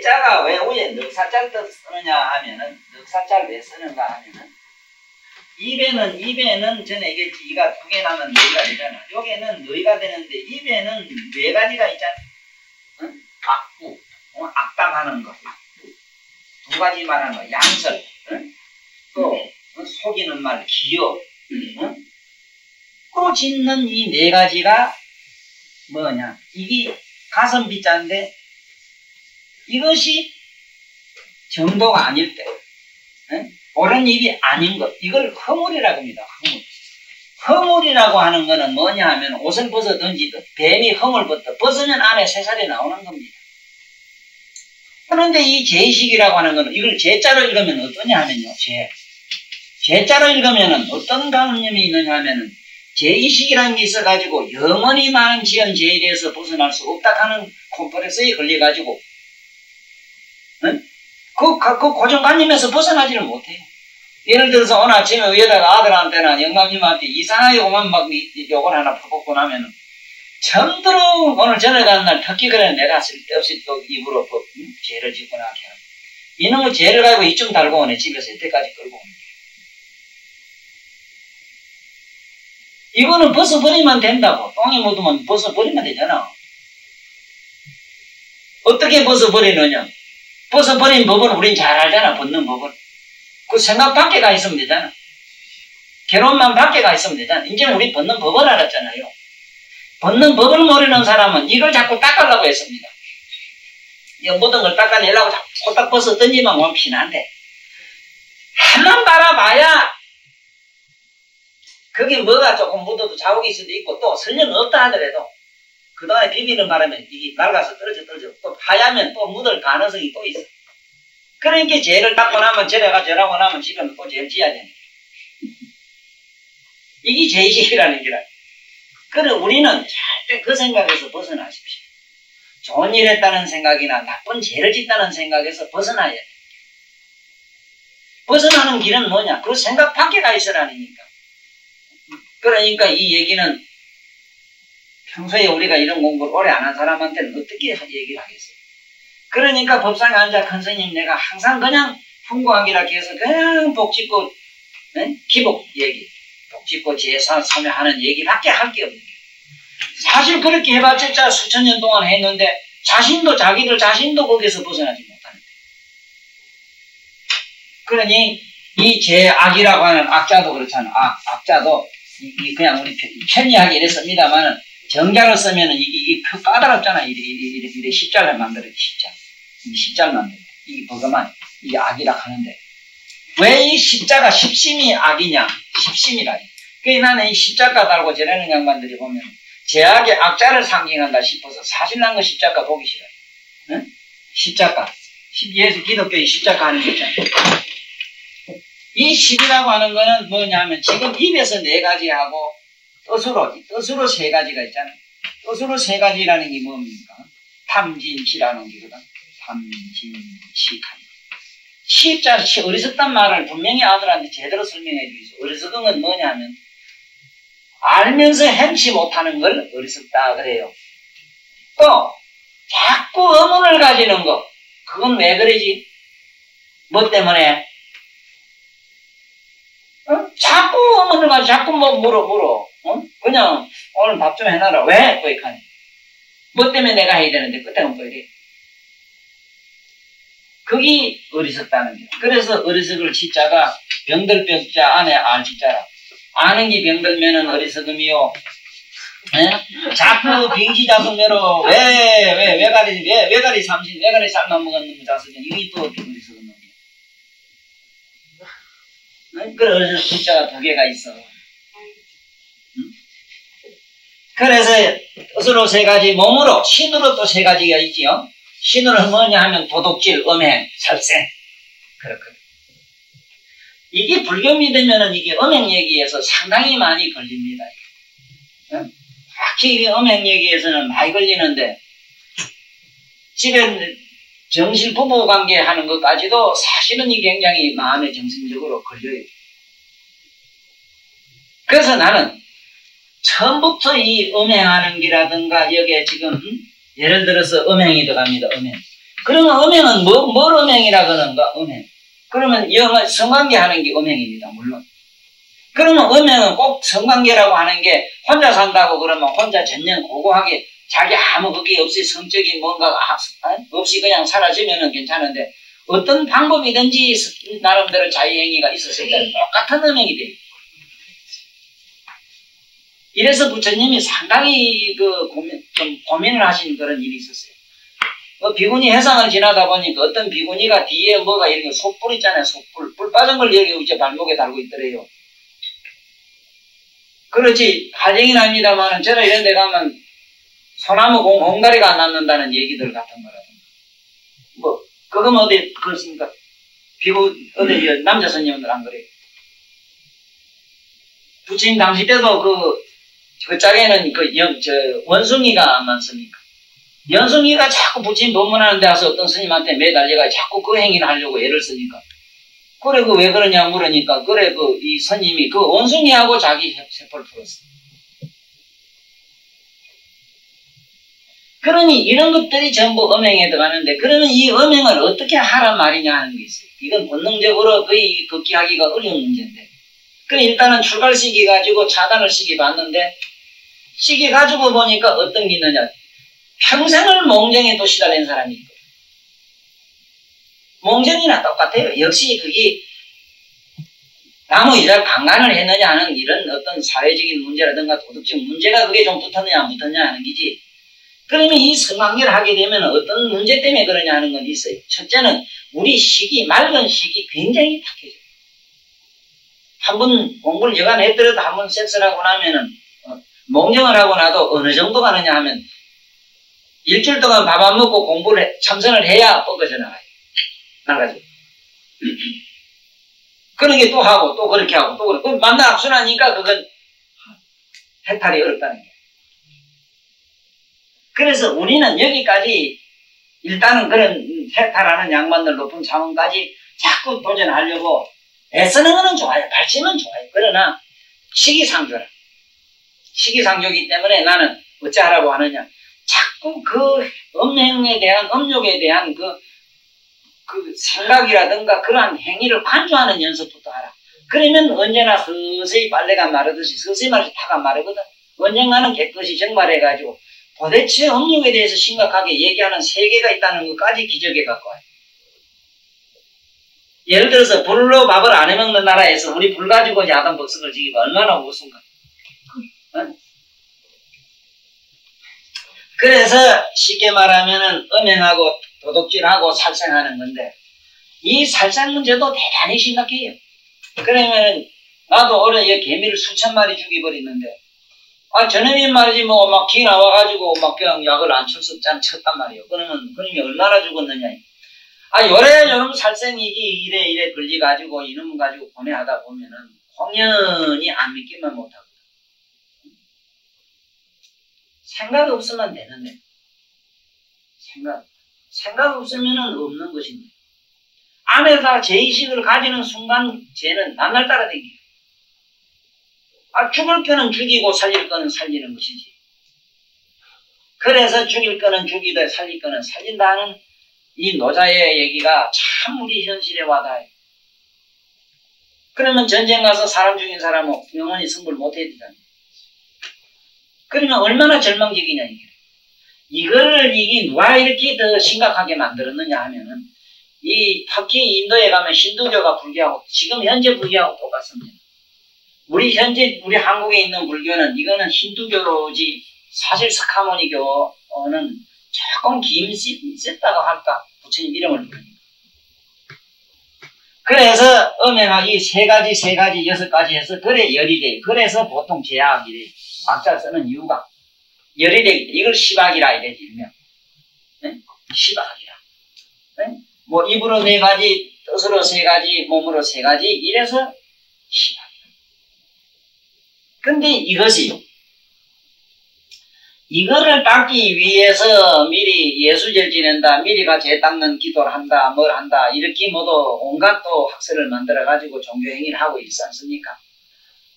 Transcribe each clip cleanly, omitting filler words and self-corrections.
제자가 왜 위에 넉사자를 쓰느냐 하면은, 넉사자를 왜 쓰는가 하면은, 입에는 전에 얘기했지, 이가 두 개 나면 너희가 되잖아. 여기에는 너희가 되는데, 입에는 네 가지가 있잖아. 응? 악구, 악담하는 거. 두 가지 말하는 거, 양설. 응? 또, 속이는 말, 기여. 응? 또 짓는 이 네 가지가 뭐냐. 이게 가성비자인데, 이것이 정도가 아닐 때, 응? 옳은 일이 아닌 것, 이걸 허물이라고 합니다. 허물이라고 하는 거는 뭐냐 하면 옷을 벗어 던지듯 뱀이 허물 벗으면 안에 새살이 나오는 겁니다. 그런데 이 제의식이라고 하는 거는 이걸 제자로 읽으면 어떠냐 하면요. 제자로 읽으면 어떤 관념이 있느냐 하면은 제의식이라는 게 있어가지고 영원히 많은 지연 제에 대해서 벗어날 수 없다 하는 콤플렉스에 걸려가지고 응? 그 고정관념에서 벗어나지를 못해요. 예를 들어서 오늘 아침에 위에다가 아들한테나 영감님한테 이상하게 오만 막 욕을 하나 퍼붓고 나면은 처음으로 오늘 전에 가는 날 특히 그래 내가 쓸데없이 또 입으로 죄를 짓고 나게 하는 이놈의 죄를 가지고 이쯤 달고 오네. 집에서 이때까지 끌고 오네. 이거는 벗어버리면 된다고. 똥이 묻으면 벗어버리면 되잖아. 어떻게 벗어버리느냐. 벗어버린 법을 우린 잘 알잖아. 벗는 법을. 그 생각 밖에 가 있으면 되잖아. 괴로움만 밖에 가 있으면 되잖아. 이제 우리 벗는 법을 알았잖아요. 벗는 법을 모르는 사람은 이걸 자꾸 닦으려고 했습니다. 이 모든 걸 닦아내려고 자꾸 딱 벗어 던지면 오면 피난데. 한번 바라봐야 거기 뭐가 조금 묻어도 자국이 있을 수도 있고 또 설령 없다 하더라도 그동안에 비비는 바람에 이게 낡아서 떨어져 또 하얗면 또 묻을 가능성이 또 있어. 그러니까 죄를 닦고 나면 저래가 저라고 나면 집에는 또 죄를 지어야 되는 이게 죄의식이라는 거라. 그래 우리는 절대 그 생각에서 벗어나십시오. 좋은 일 했다는 생각이나 나쁜 죄를 짓다는 생각에서 벗어나야 돼. 벗어나는 길은 뭐냐? 그 생각 밖에 가 있으라니까. 그러니까 이 얘기는 평소에 우리가 이런 공부를 오래 안 한 사람한테는 어떻게 얘기를 하겠어요? 그러니까 법상에 앉아 큰 스님 내가 항상 그냥 풍부하기라 해서 그냥 복짓고 기복 얘기, 복짓고 제사 소매하는 얘기밖에 할 게 없는 거예요. 사실 그렇게 해봤자 수천 년 동안 했는데 자기들 자신도 거기서 벗어나지 못하는데. 그러니 이 제악이라고 하는 악자도 그렇잖아. 악자도 그냥 우리 편리하게 이랬습니다만은 정자로 쓰면은 이게 까다롭잖아. 이래 십자를 만들어야 돼. 십자를 만들어야 돼. 이게 버거만 이게 악이라 하는데 왜 이 십자가 십심이 악이냐? 십심이라. 그래 나는 이 십자가 달고 지내는 양반들이 보면 제악의 악자를 상징한다 싶어서 사실 난 거 십자가 보기 싫어요. 응? 십자가. 예수 기독교의 십자가 하는 거 있잖아. 이 십이라고 하는 거는 뭐냐면 지금 입에서 네 가지 하고 뜻으로 세 가지가 있잖아. 뜻으로 세 가지라는 게 뭡니까? 탐진치라는 게거든. 탐진치한. 시자, 어리석단 말을 분명히 아들한테 제대로 설명해 주이소. 어리석은 건 뭐냐면 알면서 행치 못하는 걸 어리석다 그래요. 또 자꾸 의문을 가지는 거. 그건 왜 그러지? 뭐 때문에? 자꾸 의문을 가지고 자꾸 뭐 물어. 그냥 오늘 밥 좀 해놔라. 왜? 또 이카니. 뭐 때문에 내가 해야 되는데 그때는 또 이래. 그게 어리석다는 거야. 그래서 어리석을 치자가 병들 병자 안에 알치자라. 아는 게 병들면은 어리석음이요. 자꾸 빙시자성매로 외가리 삼신 외가리 삶만 먹은 놈의 자석은 이게 또 어리석은 놈이야. 그래 어리석 치자가 두 개가 있어. 그래서 뜻으로 세 가지, 몸으로 신으로 또 세 가지가 있지요. 신으로 뭐냐 하면 도둑질, 음행, 살생. 그렇거든. 이게 불교 믿으면은 이게 음행 얘기에서 상당히 많이 걸립니다. 확실히 음행 얘기에서는 많이 걸리는데, 집에 정실 부부 관계 하는 것까지도 사실은 이 굉장히 마음에 정신적으로 걸려요. 그래서 나는 처음부터 이 음행하는 기라든가 여기에 지금 예를 들어서 음행이 들어갑니다. 음행. 그러면 음행은 뭘 음행이라 그러는가? 음행. 그러면 영어 성관계 하는 게 음행입니다. 물론. 그러면 음행은 꼭 성관계라고 하는 게 혼자 산다고 그러면 혼자 전년 고고하게 자기 아무 그게 없이 성적인 뭔가 없이 그냥 사라지면은 괜찮은데 어떤 방법이든지 나름대로 자유행위가 있었을 때는 똑같은 음행이 돼요. 이래서 부처님이 상당히 좀 고민을 하신 그런 일이 있었어요. 비구니 해상을 지나다 보니까 어떤 비구니가 뒤에 뭐가 이렇게 솥불 있잖아요. 솥불. 불 빠진 걸 여기 이제 발목에 달고 있더래요. 그렇지. 할얘기는 아닙니다만 저는 이런 데 가면 소나무 옹다리가 안 남는다는 얘기들 같은 거라든가. 그건 어디 그렇습니까? 어디 남자 스님들 안 그래요. 부처님 당시 때도 그 짝에는 원숭이가 많습니까? 원숭이가 자꾸 부처님 법문하는 데 와서 어떤 스님한테 매달려가 자꾸 그 행위를 하려고 애를 쓰니까. 그래, 왜 그러냐 물으니까, 그래, 이 스님이 그 원숭이하고 자기 세포를 풀었어. 그러니 이런 것들이 전부 음행에 들어가는데, 그러면 이 음행을 어떻게 하란 말이냐 하는 게 있어요. 이건 본능적으로 거의 극기하기가 어려운 문제인데. 그럼 일단은 출발 시기 가지고 차단을 시기 봤는데, 시기 가지고 보니까 어떤 게 있느냐. 평생을 몽정에 또 시달린 사람이 있거든. 몽정이나 똑같아요. 역시 그게 나무 일을 강간을 했느냐 하는 이런 어떤 사회적인 문제라든가 도덕적 문제가 그게 좀 붙었느냐 안 붙었느냐 하는 거지. 그러면 이 성관계를 하게 되면 어떤 문제 때문에 그러냐 하는 건 있어요. 첫째는 우리 맑은 식이 굉장히 탁해져요. 한번 공부를 여간 했더라도 한번 섹스를 하고 나면은 몽정을 하고 나도 어느 정도 가느냐 하면 일주일 동안 밥 안 먹고 공부를 참선을 해야 뻗어져 나가요. 나가죠. 그런 게 또 하고 또 그렇게 하고 또 그렇게 만나 악순하니까 그건 해탈이 어렵다는 거예요. 그래서 우리는 여기까지 일단은 그런 해탈하는 양반들 높은 차원까지 자꾸 도전하려고 애쓰는 거는 좋아요. 발심은 좋아요. 그러나 시기상조라. 시기상조이기 때문에 나는 어찌하라고 하느냐. 자꾸 그 음행에 대한, 음욕에 대한 그 생각이라든가 그러한 행위를 관조하는 연습부터 하라. 그러면 언제나 서서히 빨래가 마르듯이 서서히 마르듯이 타가 마르거든. 언젠가는 깨끗이 정발해가지고 도대체 음욕에 대해서 심각하게 얘기하는 세계가 있다는 것까지 기적에 갖고 와요. 예를 들어서 불로 밥을 안 해먹는 나라에서 우리 불 가지고 야단 복석을 지기가 얼마나 우스운가. 응? 그래서 쉽게 말하면은 음행하고 도둑질하고 살생하는 건데 이 살생 문제도 대단히 심각해요. 그러면은 나도 올해 개미를 수천 마리 죽여버리는데 저놈이 말이지 막 기 나와가지고 막 그냥 약을 안 쳤단 말이에요. 그러면 그놈이 얼마나 죽었느냐. 요놈 살생이기 이래 걸려가지고 이놈 가지고 고뇌하다 보면은 공연히 안 믿기만 못하거든. 생각 없으면 되는데 생각 없으면은 없는 것입니다. 안에다 죄의식을 가지는 순간 죄는 남날 따라 댕겨요. 죽을 거는 죽이고 살릴 거는 살리는 것이지. 그래서 죽일 거는 죽이되 살릴 거는 살린다는 이 노자의 얘기가 참 우리 현실에 와닿아요. 그러면 전쟁 가서 사람 죽인 사람은 영원히 승부를 못해야 되잖아요. 그러면 얼마나 절망적이냐 이게. 이거를 이게 누가 이렇게 더 심각하게 만들었느냐 하면은 특히 인도에 가면 힌두교가 불교하고 지금 현재 불교하고 똑같습니다. 우리 한국에 있는 불교는 이거는 힌두교지 사실 스카모니교는 조금 세다고 할까 부처님 이름을 부르니까. 그래서 음행하기 세 가지 여섯 가지 해서 그래 열이 돼요. 그래서 보통 제약이래. 박자를 쓰는 이유가 열이 되기 때문에 이걸 시박이라 이래 일명. 네? 시박이라. 네? 입으로 4가지, 뜻으로 3가지, 몸으로 3가지 이래서 시박이라. 근데 이거를 닦기 위해서 미리 예수절 지낸다, 미리가 죄 닦는 기도를 한다, 뭘 한다, 이렇게 모두 온갖 또 학설을 만들어가지고 종교행위를 하고 있지 않습니까?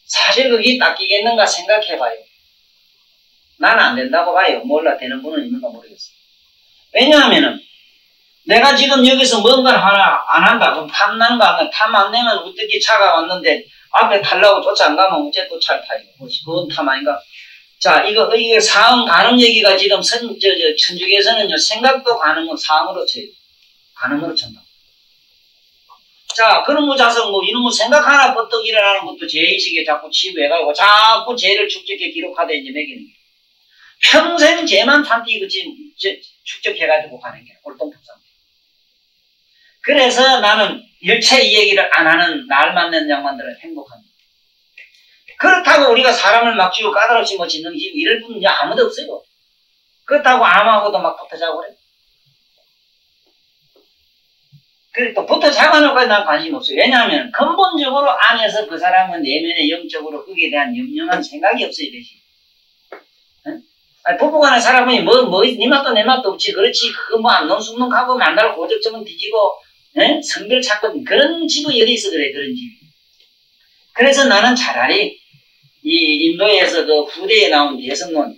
사실 그게 닦이겠는가 생각해봐요. 나는 안 된다고 봐요. 몰라, 되는 분은 있는가 모르겠어요. 왜냐하면은, 내가 지금 여기서 뭔가를 하나 안 한다. 그럼 탐나는 거 안 나. 탐 안 내면 어떻게 차가 왔는데 앞에 타려고 쫓아 안 가면 어째 또 차를 타요. 그건 탐 아닌가? 자, 이게 사응, 가늠 얘기가 지금 천주교에서는요, 생각도 가늠을 사응으로 쳐요. 가늠으로 친다. 자, 그런 자석 이놈의 생각 하나 버떡 일어나는 것도 죄의식에 자꾸 치부해가지고 자꾸 죄를 축적해 기록하되 이제 매기는 게. 평생 죄만 탐띠 축적해가지고 가는 게 꼴똥통상. 그래서 나는 일체 이 얘기를 안 하는 날 맞는 양반들은 행복합니다. 그렇다고 우리가 사람을 막 쥐고 까다롭지 짓는 이럴 분은 아무도 없어요. 그렇다고 암하고도 막 붙어자고 그래. 그리고 또 붙어자고는 난 관심 없어요. 왜냐하면 근본적으로 안에서 그 사람은 내면의 영적으로 거기에 대한 염려한 생각이 없어야 되지. 응? 아니, 부부간에 사람이 네 맛도 내 맛도 없지. 그렇지. 그거 안 논숙농 하고 만날 고적점은 뒤지고, 응? 성별 찾고 그런 집이 어디 있어 그래, 그런 집이. 그래서 나는 차라리 이 인도에서 그 후대에 나온 대성론,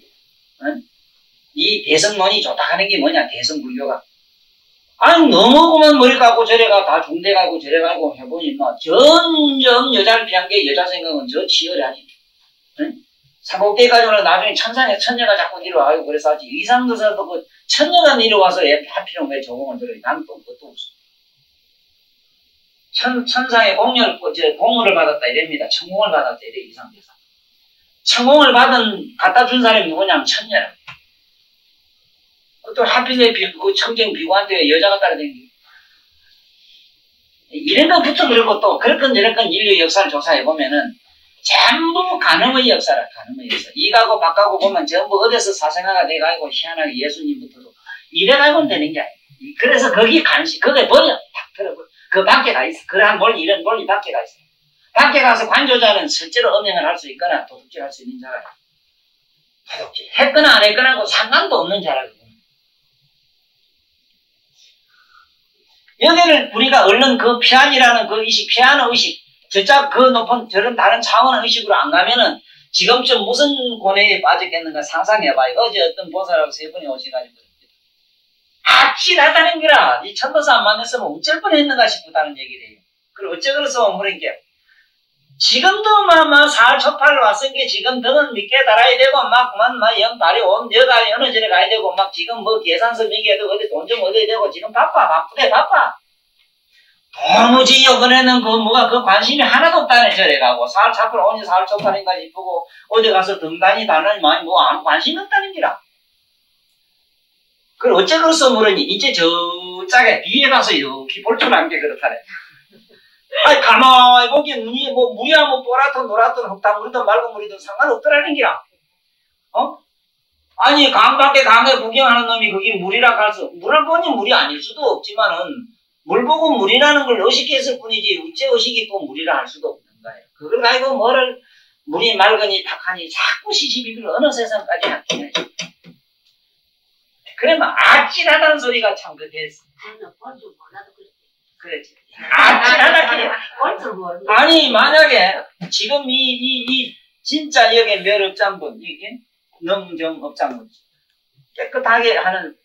응? 이 대성론이 좋다 하는 게 뭐냐, 대성불교가. 아니, 너무 그만 머리 깎고 저래 가, 다 중대 가고 저래 가고 해보니, 점점 여자를 피한 게 여자 생각은 저 치열하지. 응? 사복대까지는 나중에 천녀가 자꾸 내려와요. 그래서 하지. 이상도사도 그 천녀가 내려와서 하필이면 왜 조공을 들어요? 난 또 그것도 없어. 천상의 공물을 받았다 이랍니다. 천공을 받았다 이래, 이상도사. 천공을 갖다 준 사람이 누구냐면 천녀라. 또 하필 왜 그 청정 비구한테 여자가 따라다니는 이런 것부터 그렇고 또 그렇건 저렇건 인류 역사를 조사해보면은 전부 가늠의 역사라, 가늠의 역사. 이가고 박가고 보면 전부 어디서 사생아가 돼가지고 희한하게 예수님부터도 이래가고는 되는 게 아니에요. 그래서 거기 그게 버려. 딱 들어버려. 그 밖에 가 있어. 그러한 논리, 이런 논리 밖에 가 있어. 밖에 가서 관조자는 실제로 음행을 할 수 있거나 도둑질 할 수 있는 자라. 도둑질 했거나 안 했거나 상관도 없는 자라. 여기를 우리가 얼른 그 피안이라는 그 의식, 피안의 의식, 그 높은 저런 다른 차원의 의식으로 안 가면은 지금쯤 무슨 고뇌에 빠졌겠는가 상상해봐요. 어제 어떤 보살하고 세 분이 오셔가지고 아찔하다는 거라. 이 천도사 안 만났으면 어쩔 뻔했는가 싶다는 얘기를 해요. 그리고 어째 그래서 그런 게 지금도 살 초팔로 왔으니까 지금 등은 밑에 달아야 되고 영 발이 온 여가 어느 절에 가야 되고 지금 계산서 미기에도 어디 돈 좀 얻어야 되고 지금 바쁘대 바빠. 도무지 요번에는 그 관심이 하나도 없다네 절에 가고 살 차팔 오니 살 초팔인가 싶고 어디 가서 등단이 다는 아무 관심이 없다는 기라. 그걸 어째 그래서 모르니 이제 저 짝에 뒤에 가서 이렇게 볼 줄 아는 게 그렇다네. 아니, 가만히 보기에 눈이, 물이야, 뽀랗든 노랗든 흙탕물이든 맑은 물이든 상관없더라는 기라. 아니, 강밖에 강에 구경하는 놈이 그게 물이라 할수, 물을 보니 물이 아닐 수도 없지만은, 물 보고 물이라는 걸 의식했을 뿐이지, 어째 의식이 또 물이라 할 수도 없는 거예요. 그걸 가지고 물이 맑으니 탁하니 자꾸 시시비비를 어느 세상까지 하겠냐. 그래, 아찔하다는 소리가 참 됐어. 그렇지. 아니, 만약에, 지금 진짜 여기 멸업장분, 이게, 넘정업장분, 깨끗하게 하는,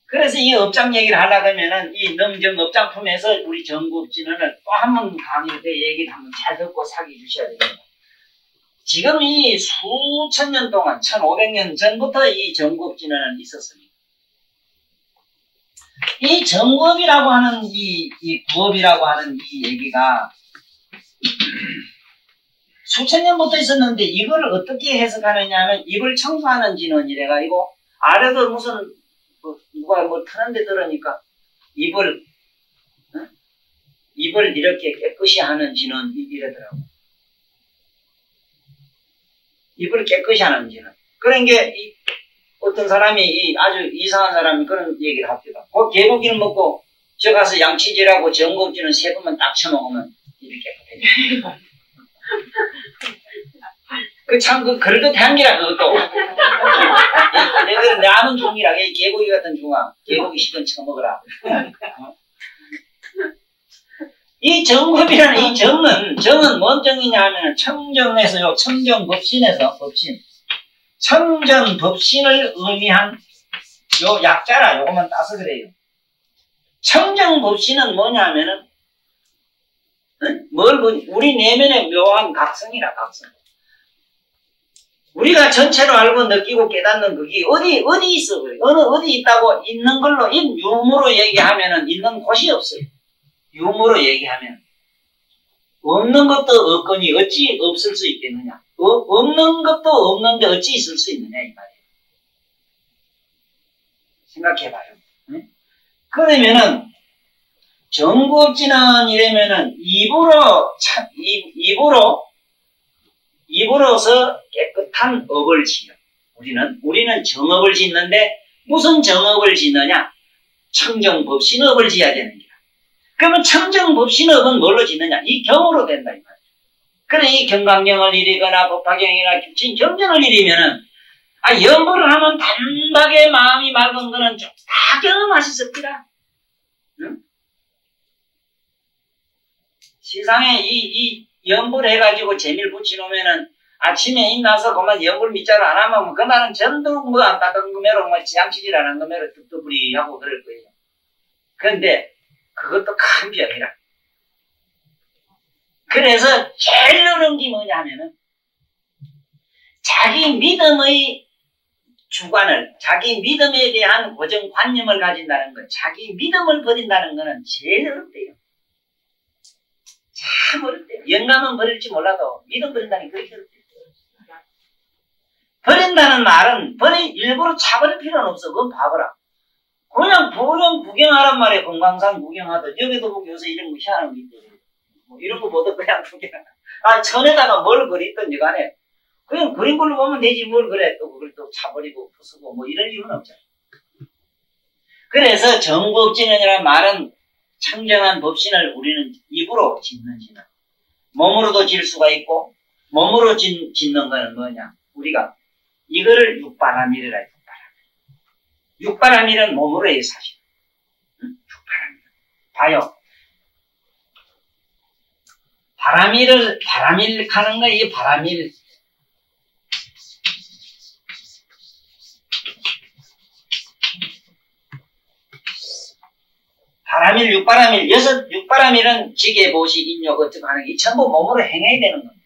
그래서 이 업장 얘기를 하려고 하면은, 이 넘정업장품에서 우리 정구업진원을 또 한 번 강의를 얘기를 한번 잘 듣고 사귀 주셔야 됩니다. 지금 이 수천 년 동안, 1500년 전부터 이 정구업진원은 있었습니다. 이 정구업이라고 하는 이 구업이라고 하는 이 얘기가 수천 년부터 있었는데 이걸 어떻게 해석하느냐 하면 입을 청소하는 진원 이래가지고 아래도 무슨 누가 트는 데 들으니까 입을 이렇게 깨끗이 하는 진원 이러더라고. 입을 깨끗이 하는 진원. 그런 게 어떤 사람이 아주 이상한 사람이 그런 얘기를 합니다. 개고기를 먹고 저 가서 양치질하고 정고기는 3번만 딱 쳐먹으면 입이 깨끗해져. 참 그럴듯한 기라 그것도. 내가 아는 종이라 개고기 같은 종아. 개고기 시든 쳐먹어라. 이 정법이라는 이 정은 뭔 정이냐 하면 청정에서요. 청정법신에서 법신. 청정법신을 의미한 요 약자라 요것만 따서 그래요. 청정법신은 뭐냐 하면은, 우리 내면의 묘한 각성이라, 각성. 우리가 전체로 알고 느끼고 깨닫는 그게 어디 있어, 그래. 어디 있다고 있는 걸로, 유무로 얘기하면은 있는 곳이 없어요. 유무로 얘기하면. 없는 것도 없거니 어찌 없을 수 있겠느냐. 없는 것도 없는데 어찌 있을 수 있느냐, 이 말이에요. 생각해봐요. 네? 그러면은, 정구업지는 이러면은 입으로서 깨끗한 업을 지어. 우리는 정업을 짓는데 무슨 정업을 짓느냐? 청정법신업을 지어야 되는 거야. 그러면 청정법신업은 뭘로 짓느냐? 이 경으로 된다, 이 말이야. 그래, 이 경강경을 이리거나 법화경이나 규칙 경전을 이리면은, 연보를 하면 단박에 마음이 맑은 거는 다 경험하실 겁니다. 응? 세상에 이 연불 해가지고 재미를 붙여놓으면은 아침에 일나서 그만 연불 밑자로 안 하면 그날은 전부 안 닦은 거매로 지양치질 안 한 거매로 뚝뚝부리 하고 그럴 거예요. 그런데 그것도 큰 병이라. 그래서 제일 어려운 게 뭐냐 하면은 자기 믿음의 주관을, 자기 믿음에 대한 고정관념을 가진다는 것, 자기 믿음을 버린다는 것은 제일 어렵대요. 참 어렵대요. 영감은 버릴지 몰라도 믿음 버린다는 게 그렇게 어렵대요. 버린다는 말은 일부러 차버릴 필요는 없어. 그건 봐보라. 그냥 구경하란 말이에요. 금강산 구경하듯. 여기도 보고 요새 이런 거 희한한 거 있대. 뭐 이런 거 보다 그냥 구경하다. 천에다가 뭘 그리든지 간에 그냥 그린 걸로 보면 되지 뭘 그래. 또 그걸 또 차버리고 부수고 뭐 이럴 이유는 없잖아. 그래서 정법진언이라는 말은 청정한 법신을 우리는 입으로 짓는 신은 몸으로도 질 수가 있고 몸으로 짓는 거는 뭐냐? 우리가 이거를 육바라밀이라 해요. 육바라밀은 몸으로 해요, 사실. 육바라밀. 봐요. 바라밀 하는 거, 이게 바라밀. 바라밀, 육바라밀, 육바라밀은 지게, 보시, 인욕, 어떻게 하는 게 전부 몸으로 행해야 되는 겁니다.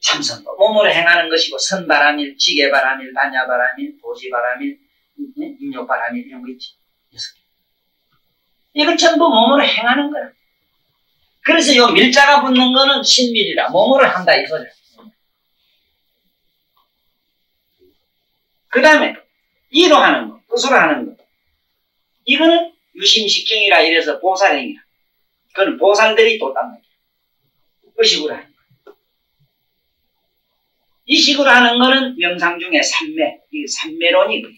참선도 몸으로 행하는 것이고, 선바라밀, 지게바라밀, 반야바라밀, 보시바라밀, 인욕바라밀, 이런 거 있지. 6개. 이거 전부 몸으로 행하는 거야. 그래서 요 밀자가 붙는 거는 신밀이라, 몸으로 한다, 이거죠. 그 다음에, 이로 하는 거, 뜻으로 하는 거. 이거는 유심식경이라 이래서 보살행이라. 그건 보살들이 또 닦는 거야. 의식으로 하는 거야. 이 식으로 하는 거는 명상 중에 삼매, 이 삼매론이 거예요.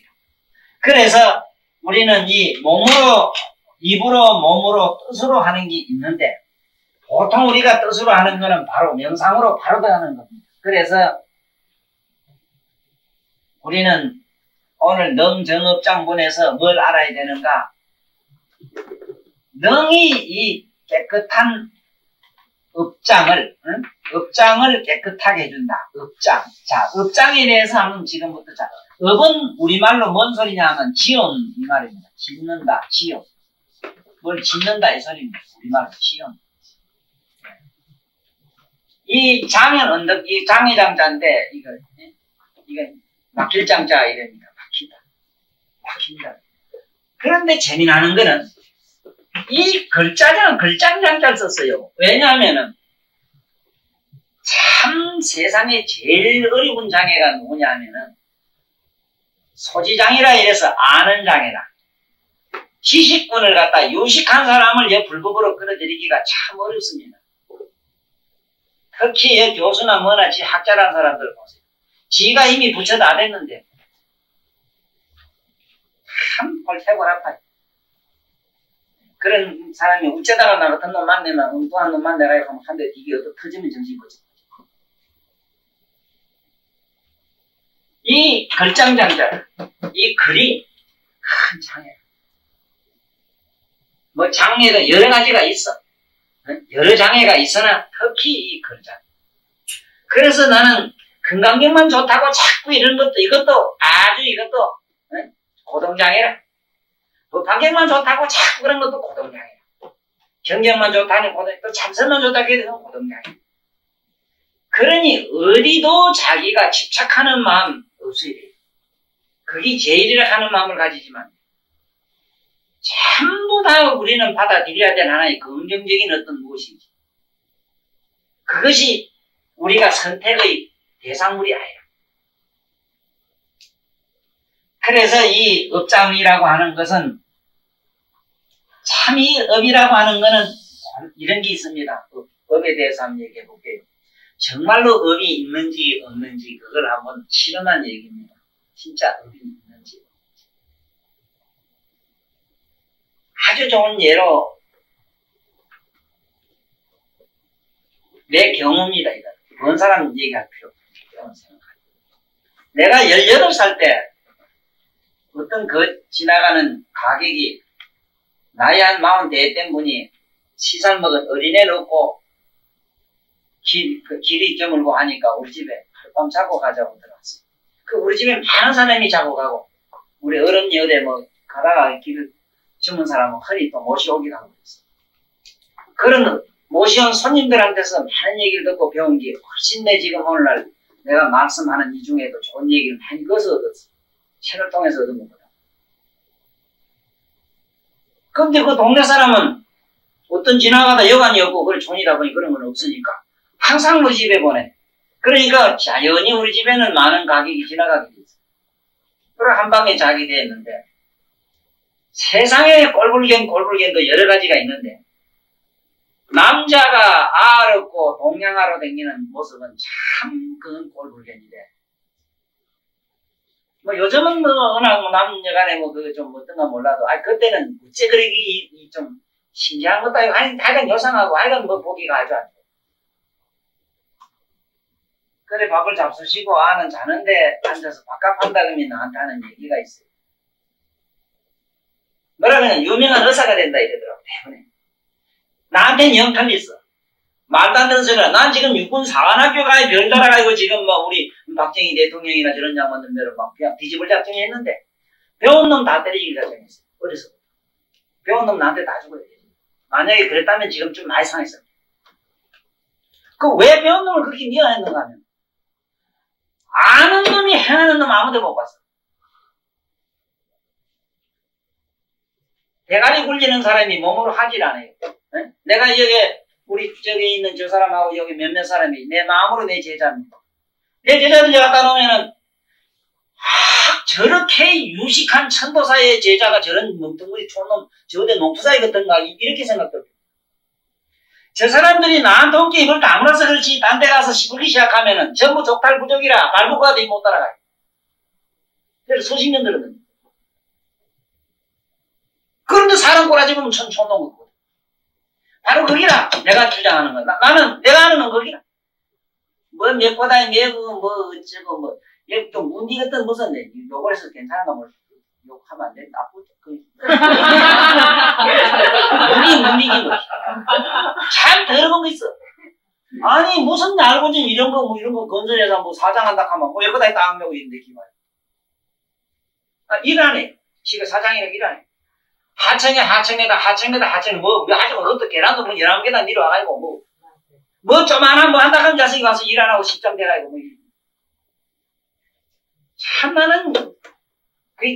그래서 우리는 이 몸으로, 입으로, 몸으로, 뜻으로 하는 게 있는데, 보통 우리가 뜻으로 하는 거는 바로 명상으로 바로 들어가는 겁니다. 그래서 우리는 오늘 능정업장본에서 뭘 알아야 되는가? 능이 이 깨끗한 업장을 깨끗하게 해준다. 업장. 자, 업장에 대해서 한번 지금부터 자. 업은 우리말로 뭔 소리냐 하면 지음 이 말입니다. 짓는다, 지음. 뭘 짓는다 이 소리입니다. 우리말로 지음. 이 장은 언덕, 이 장의장자인데 이거 막힐 장자 이랍니다. 막힌다. 그런데 재미나는 거는 이 글자는 글장장자를 썼어요. 왜냐하면은 참 세상에 제일 어려운 장애가 누구냐 하면은 소지장애라 이래서 아는 장애라. 지식권을 갖다 유식한 사람을 불법으로 끌어들이기가 참 어렵습니다. 특히 교수나 뭐나 지 학자라는 사람들 보세요. 지가 이미 부처 다 됐는데 참 골태골 아파요. 그런 사람이 어쩌다가 나 같은 놈 만나면 엉뚱한 놈 만나가 하면 한 대 이게 어떻게 터지면 정신 거지. 이 글장장자, 이 글이 큰 장애. 뭐 장애도 여러 가지가 있어. 여러 장애가 있으나 특히 이 글자. 그래서 나는 건강경만 좋다고 자꾸 이런 것도 이것도 고동장애라. 판결만 좋다고 자꾸 그런 것도 고동량이야. 경쟁만 좋다니 고동, 또 참선만 좋다고 해도 고동량이야. 그러니 어디도 자기가 집착하는 마음 없어야 돼. 그게 제일이라 하는 마음을 가지지만 전부 다 우리는 받아들여야 되는 하나의 긍정적인 어떤 무엇인지. 그것이 우리가 선택의 대상물이 아니라. 그래서 이 업장이라고 하는 것은 참 이 업이라고 하는 것은 이런 게 있습니다. 업에 대해서 한번 얘기해 볼게요. 정말로 업이 있는지 없는지 그걸 한번 실험한 얘기입니다. 진짜 업이 있는지. 아주 좋은 예로 내 경험이다 이거. 뭔 사람 얘기할 필요 없어요. 내가 18살 때 어떤 지나가는 가객이 나이 한 40대 된 분이 시살 먹은 어린애 놓고 길이 저물고 하니까 우리 집에 하룻밤 자고 가자고 들어왔어요. 우리 집에 많은 사람이 자고 가고 우리 어른 여대 가다가 길을 주문 사람은 허리 또 모시오기도 하고 있어요. 그런 모시온 손님들한테서 많은 얘기를 듣고 배운 게 훨씬 내 지금 오늘날 내가 말씀하는 이 중에도 좋은 얘기를 많이 거서 얻었어요. 책을 통해서 얻은 것보다. 근데 그 동네 사람은 어떤 지나가다 여관이 없고 그걸 존이다 보니 그런 건 없으니까 항상 우리 집에 보내. 그러니까 자연히 우리 집에는 많은 가격이 지나가게 돼 있어요. 그리고 한방에 자게 됐는데 세상에 꼴불견도 여러 가지가 있는데 남자가 알 얻고 동양하러 다니는 모습은 참 그건 꼴불견이래. 요즘은 워낙 남녀간에 좀 어떤가 몰라도, 그때는 어째 그러기 좀 신기한 것도 아니고, 하여간 요상하고, 하여간 보기가 아주 안 좋아. 그래, 밥을 잡수시고, 아는 자는데 앉아서 밥값한다 그러면 나한테 하는 얘기가 있어요. 뭐라 그러냐, 유명한 의사가 된다 이러더라고, 대부분. 나한테는 영 틀렸어. 말도 안 되는 소리야. 난 지금 육군 사관학교 가야 별 달아가지고 지금 우리 박정희 대통령이나 저런 양반들을 그냥 뒤집을 작정이 했는데 배운 놈 다 때리기를 작정했어. 어려서. 배운 놈 나한테 다 죽어야 돼. 만약에 그랬다면 지금 좀 많이 상했어. 왜 배운 놈을 그렇게 미워했는가 하면 아는 놈이 행하는 놈 아무도 못 봤어. 대가리 굴리는 사람이 몸으로 하질 않아요. 네? 내가 여기 우리 저기 있는 저 사람하고 여기 몇몇 사람이 내 마음으로 내 제자입니다. 내 제자들 갖다 놓으면은 저렇게 유식한 천도사의 제자가 저런 멍텅구리 촌놈 저대 농부사이 같은가 이렇게 생각해요. 저 사람들이 나한테 온게 입을 다물어서 그렇지 딴 데 가서 시부기 시작하면은 전부 족탈부족이라 발부과도 못 따라가요. 그래서 수십 년 들었는데 그런데 사람 꼬라지 보면 촌놈 같고 바로 거기라 내가 주장하는 거야. 나는 내가 하는 건 거기라. 몇 보다에 매고 어쩌고 좀 문디 같은 무슨 욕을 해서 괜찮은가 뭘 욕하면 안 돼. 나쁘죠. 문디긴 거지. 참 더러운 거 있어. 아니 무슨 알고진 이런 거 건설해서 사장한다 하면 여기다 딱 메고 있는데 기말. 일하네. 지가 사장이라 일하네. 하청에다 하청에 아주 어떤 계란도 11개나 내려와가지고 조만한 한다 하는 자식이 와서 일 안 하고 식장 돼가지고 참 나는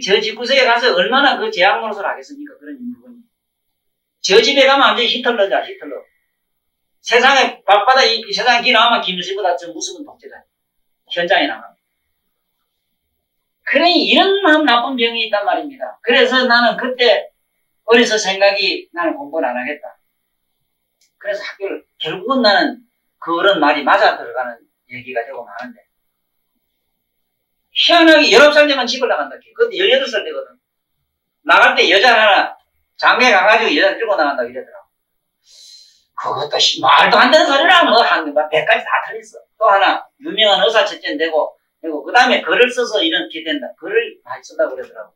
저 집구석에 가서 얼마나 그 제약 노릇을 하겠습니까? 그런 물건이. 저 집에 가면 완전히 히틀러자 히틀러. 세상에 밖바다 이 세상에 길 나가면 김일성보다 저 무서운 독재자. 현장에 나가면. 그러니 이런 나쁜 병이 있단 말입니다. 그래서 나는 그때 어려서 생각이 나는 공부를 안 하겠다. 그래서 학교를 결국은 나는 그런 말이 맞아 들어가는 얘기가 되고 마는데 희한하게 19살 되면 집을 나간다. 그때 18살 되거든. 나갈 때 여자 하나 장례 가가지고 여자 들고 나간다 이러더라고. 그것도 말도 안 되는 소리라 한 100가지 다 틀렸어. 또 하나 유명한 의사 첫째 되고 그리고 그 다음에 글을 써서 이렇게 된다. 글을 많이 쓴다고 그러더라고.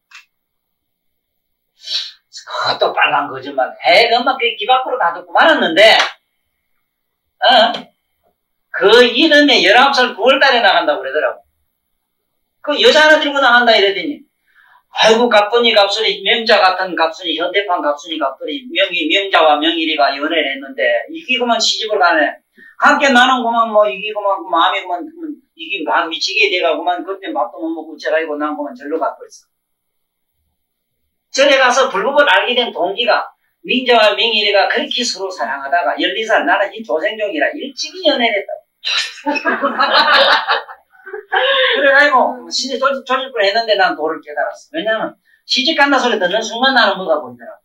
그것도 빨간 거짓말. 엄마 귀 밖으로 다 듣고 말았는데, 그 이름에 19살 9월달에 나간다고 그러더라고. 그 여자 하나 들고 나간다 이러더니, 아이고, 갑순이, 명자 같은 갑순이, 현대판 갑순이, 갑돌이, 명자와 명일이가 연애를 했는데, 이기고만 시집을 가네. 함께 나는 그만 뭐, 이기고만, 마음이 그만, 이기, 막 미치게 돼가고만, 그때 밥도 못 먹고 째가지고 난 그만 절로 가버렸어. 절에 가서 불법을 알게 된 동기가, 명자와 명일이가 그렇게 서로 사랑하다가, 12살, 나는 이 조생종이라 일찍이 연애를 했다고. 그래가지고 시집 조질 뻔 했는데 난 도를 깨달았어. 왜냐면 시집 간다 소리 듣는 순간 나는 뭐가 보이더라고.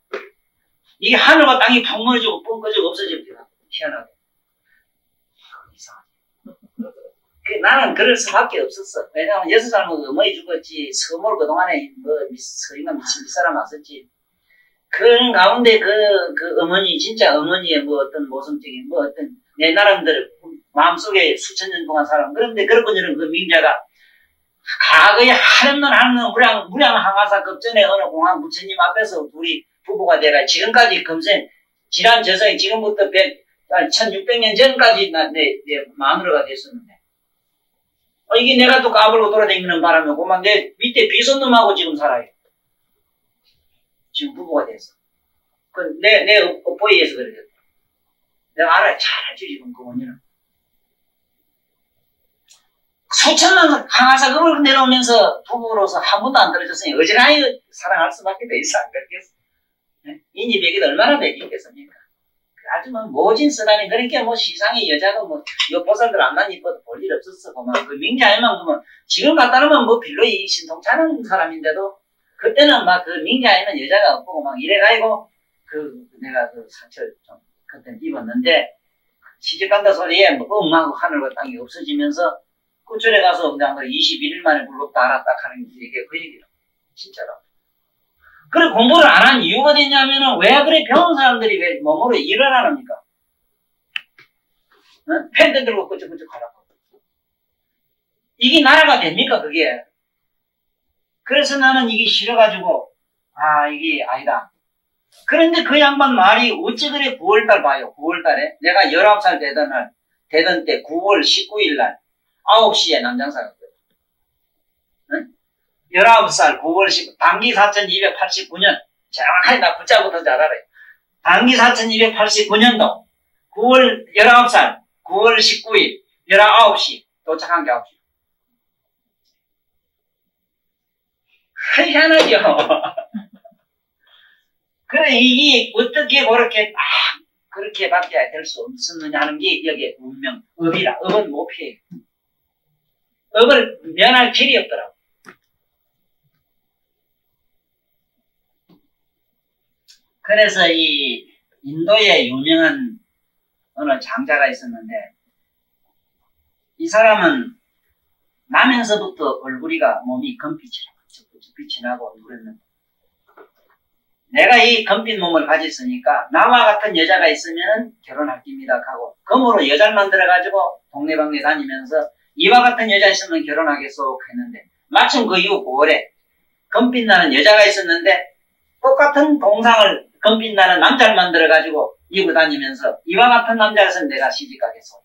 이게 하늘과 땅이 펑 무너지고 뻥 꺼지고 없어집니다. 희한하게. 이상하게. 나는 그럴 수밖에 없었어. 왜냐면 6살 먹고 어머니 죽었지. 서몰 그동안에 뭐 서인가 미친 윗사람 왔었지. 그런 가운데 그 어머니 진짜 어머니의 뭐 어떤 모성적인 뭐 어떤 내 나름대로 마음속에 수천 년 동안 살아. 그런데 그렇고 저런 그 명자가 과거에 하는 무량 항아사 급전에 어느 공항 부처님 앞에서 둘이 부부가 돼가 지금까지 금생 지난 저성이 지금부터 1600년 전까지 내 마누라가 됐었는데 이게 내가 또 까불고 돌아다니는 바람에 그만 내 밑에 비손놈하고 지금 살아요. 지금 부부가 됐어. 내 업보이에서 그러거든. 내가 알아요. 잘 알지 지금 그 원인은. 수천만 항아사금을 내려오면서 부부로서 한 번도 안 떨어졌으니 어지간히 사랑할 수밖에 돼 있어. 안 그렇겠어? 인이 백이 얼마나 백이 있겠습니까? 아주 뭐 모진 쓰다니 그러니까 뭐 시상의 여자가 뭐 요 보살들 안만 이뻐도 볼 일 없었어. 그만 그 명자에만 보면 지금 갖다 놓으면 뭐 빌로 이 신통찮은 사람인데도 그때는 막 그 명자에는 여자가 없고 막 이래가지고 내가 그 상처를 좀 그때 입었는데 시집 간다 소리에 뭐 음하고 하늘과 땅이 없어지면서 그쪽에 가서 그냥 21일 만에 불렀다 알았다 하는 게 이게 그 얘기라. 진짜로. 그래 공부를 안 한 이유가 됐냐면은 왜 그래 배운 사람들이 왜 몸으로 일을 안 합니까? 응? 펜 들고 끄적끄적 하라고. 이게 나라가 됩니까 그게? 그래서 나는 이게 싫어가지고 이게 아니다. 그런데 그 양반 말이 어찌 그래 9월달 봐요. 9월달에 내가 19살 되던 때 9월 19일날 9시에 남장사가 왔거든. 응? 19살 9월 19일 당기 4289년 정확하게 나 붙잡고도 잘 알아요. 당기 4289년도 9월 19살 9월 19일 19시 도착한 게 9시. 희한하죠. 그래 이게 어떻게 그렇게 밖에 될 수 없었느냐 하는 게 여기에 운명, 업이라. 업은 못 피해. 업을 면할 길이 없더라고. 그래서 이 인도에 유명한 어느 장자가 있었는데 이 사람은 나면서부터 얼굴이가 몸이 금빛이 나고 누랬는데 내가 이 금빛 몸을 가졌으니까 나와 같은 여자가 있으면 결혼할 깁니다 하고 금으로 여자를 만들어가지고 동네방네 다니면서 이와 같은 여자 있으면 결혼하겠소 했는데 마침 그 이후 9월에 금빛 나는 여자가 있었는데 똑같은 동상을 금빛 나는 남자를 만들어가지고 이고 다니면서 이와 같은 남자였으면 내가 시집가겠소.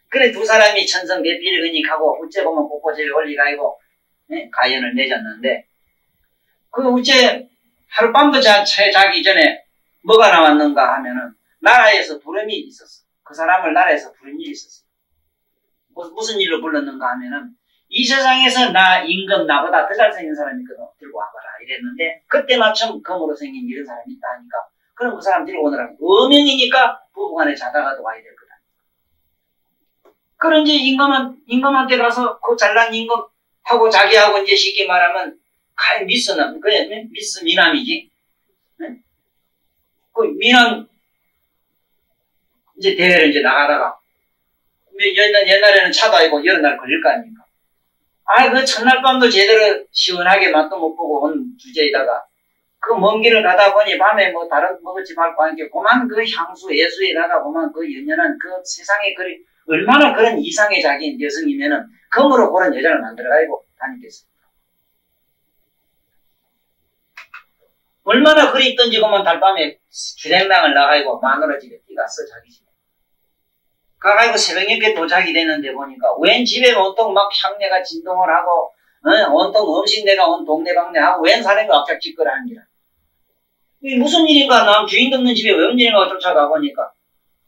그래 두 사람이 천성대필 은닉하고 우째 보면 꽃꽂이를 올리가지고 가연을 맺었는데 그 우째 하룻밤도 자기 전에 뭐가 나왔는가 하면은 나라에서 부름이 있었어. 그 사람을 나라에서 부른 일이 있었어. 무슨 일로 불렀는가 하면은 이 세상에서 임금 나보다 더 잘생긴 사람이 있거든. 들고 와봐라 이랬는데 그때 마침 금으로 생긴 이런 사람이 있다 하니까 그럼 그 사람 들고 오느라고 어명이니까 부부간에 자다가도 와야 될 거다. 그런 이제 임금한테 가서 그 잘난 임금하고 자기하고 이제 쉽게 말하면 미스는 그냥 미스 미남이지. 그 미남 이제 대회를 이제 나가다가 옛날에는 차도 아니고 여러 날 걸릴 거 아닙니까? 그 첫날 밤도 제대로 시원하게 맛도 못 보고 온 주제에다가 그 먼 길을 가다 보니 밤에 뭐 다른 먹을지 말고 하는 게 그만 그 향수 예수에다가 보면 그 연연한 그 세상에 얼마나 그런 이상의 자기인 여성이면은 금으로 그런 여자를 만들어가지고 다니겠습니까? 얼마나 그리 있던지 그만 달밤에 주행당을 나가지고 마누라 집에 뛰갔어 자기 집에. 가가지고 새벽에 도착이 됐는데 보니까 웬 집에 온통 막 향내가 진동을 하고 온통 음식내가 온 동네방네하고 웬 사람이 악착짓거라 하는 기라. 이게 무슨 일인가? 남 주인 없는 집에 왜 언제인가 쫓아가보니까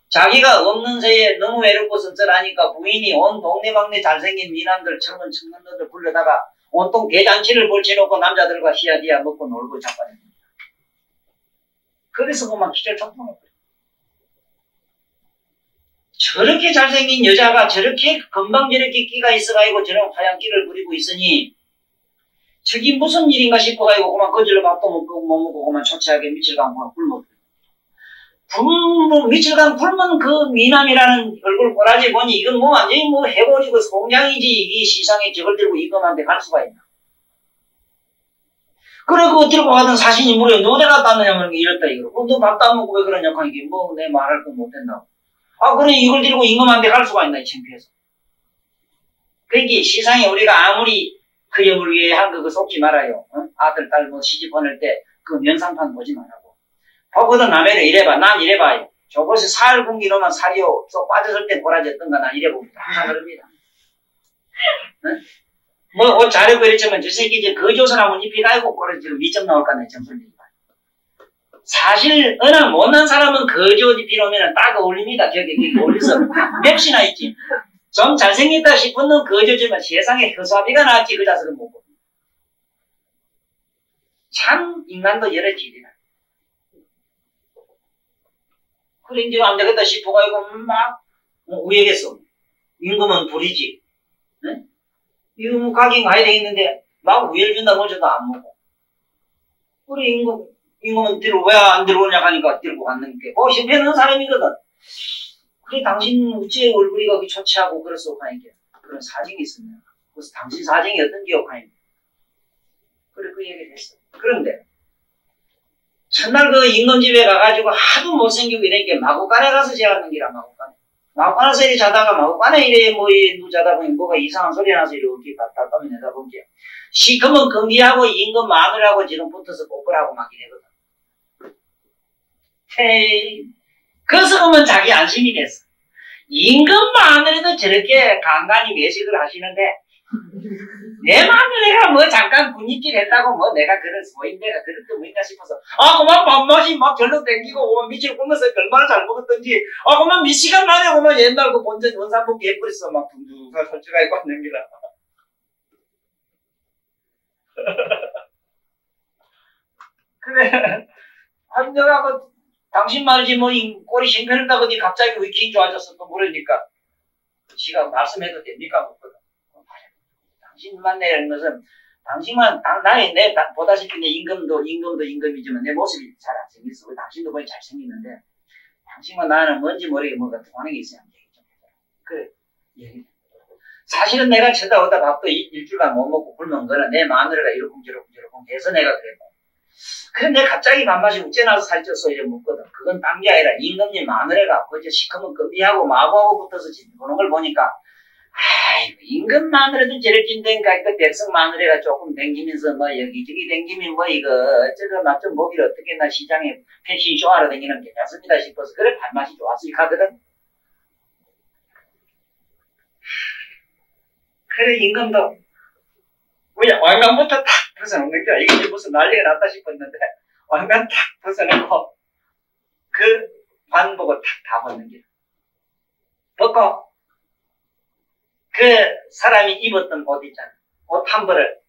자기가 없는 새에 너무 외롭고 씁쓸하니까 부인이 온 동네방네 잘생긴 미남들 젊은 청년들 불러다가 온통 대잔치를 벌쳐놓고 남자들과 히야디야 먹고 놀고 자빠졌습니다. 그래서 그만 기절 촉동을 그래. 저렇게 잘생긴 여자가 저렇게 금방 저렇게 끼가 있어가지고 저런 화양 끼를 부리고 있으니 저기 무슨 일인가 싶어가지고 그만 거질러 밥도 못 먹고 그만 초췌하게 미칠강 굶어. 미칠강 굶은 그 미남이라는 얼굴 꼬라지 보니 이건 뭐 완전히 뭐 해버리고 송장이지 이 시상에 저걸 들고 이거만데 갈 수가 있나. 그래 그거 들고 가던 사신이 물에 너 어디 갔다 왔느냐면 이랬다 이거. 너 밥도 안 먹고 왜 그러냐 하니까 뭐 내 말할 거 못 된다고. 아 그래 이걸 들고 임금한테 갈 수가 있나 이 창피해서. 그러니까 시상에 우리가 아무리 그 염을 위해 한 거 속지 말아요. 아들 딸 뭐 시집 보낼 때 그 면상판 보지 말라고. 보거든 남해를 이래봐. 난 이래봐요. 저것이 살 굶기로만 살이요. 쏙 빠졌을 때 보라졌던가 난 이래봅니다. 항상 그럽니다. 뭐 옷 자르고 이랬지만 저 새끼 이제 거조선 한번 입히가지고 꼬리 지금 미점 나올까 내 점수를 내봐. 사실 워낙 못난 사람은 거조 입히놓으면 딱 어울립니다. 저기 어울려서 맵시나 있지. 좀 잘생겼다 싶은 놈 거조지만 세상에 효사비가 나왔지 그 자식은 못 봅니다. 참 인간도 여러 질이다. 그래 이제 안 되겠다 싶어가지고 막 우회겠어. 임금은 불이지. 네? 이거 뭐 가긴 가야 되겠는데 막 우회를 준다 뭐저도 안 먹고. 그래 임금은 뒤로 왜 안 들어오냐 하니까 들고 갔는 게 실패하는 사람이거든. 그래 당신 어째 얼굴이 거기 초췌하고 그랬어 하니까 그런 사정이 있었냐. 그래서 당신 사정이 어떤 기억하니까. 그래 그 얘기를 했어. 그런데 첫날 그 임금집에 가가지고 하도 못생기고 이러니까 마구간에 가서 재웠는 기라 마구간에. 마구간에서 이렇게 자다가 마구간에 이래 뭐 누 자다 보니 뭐가 이상한 소리 나서 이렇게 갖다 떠내다 보니까 시커먼 금기하고 임금 마누라하고 지금 붙어서 뽀뽀를 하고 막 이래거든. 헤이. 그래서 그러면 자기 안심이 됐어. 임금 마누라도 저렇게 간간히 외식을 하시는데 내 마누라가 뭐 잠깐 군입질 했다고 뭐 내가 그런 소인배가 그럴 게 뭐인가 싶어서 그만 밥맛이 막 절로 땡기고 그만 밑을 굽면서 얼마나 잘 먹었던지 그만 미시간 만에 그만 옛날 그 본전 원산복기 예쁘리서 막 둥둥가 솔직하 있고 합니다. 그래 내가 그 당신 말이지 뭐 꼬리 싱편했다고 니 갑자기 왜 기 좋아졌어 또 모르니까 지가 말씀해도 됩니까 묻거든. 당신만 내는 것은 당신만 내 보다시피 내 임금도 임금이지만 내 모습이 잘 안 생겼어. 당신도 거의 잘 생겼는데 당신만 나는 뭔지 모르게 뭐가 통하는 게 있어야 되겠죠. 그래 얘기. 사실은 내가 쳐다보다 밥도 일주일간 못 먹고 굶은 거는 내 마누라가 이러쿵 해서 내가 그랬고. 그런데 갑자기 밥맛이 우째나서 살쪄서 이래 먹거든. 그건 딴 게 아니라 임금님 마누라가 그저 시커먼 금비하고 마구하고 붙어서 보는 걸 보니까 아이고 임금 마누라도 저렇게 된가 그 백성 마누라가 조금 댕기면서 뭐 여기저기 댕기면 뭐 이거 어쩌고 막 좀 먹이를 어떻게 했나 시장에 패션쇼 하러 다니는 게 괜찮습니다 싶어서 그래 밥맛이 좋아서 가거든. 그래 임금도 그냥 왕관부터 탁 벗어놓는 거야. 이게 무슨 난리가 났다 싶었는데 왕관 탁 벗어놓고 그 관 보고 탁 다 벗는 거야. 벗고 그 사람이 입었던 옷 있잖아. 옷 한 벌을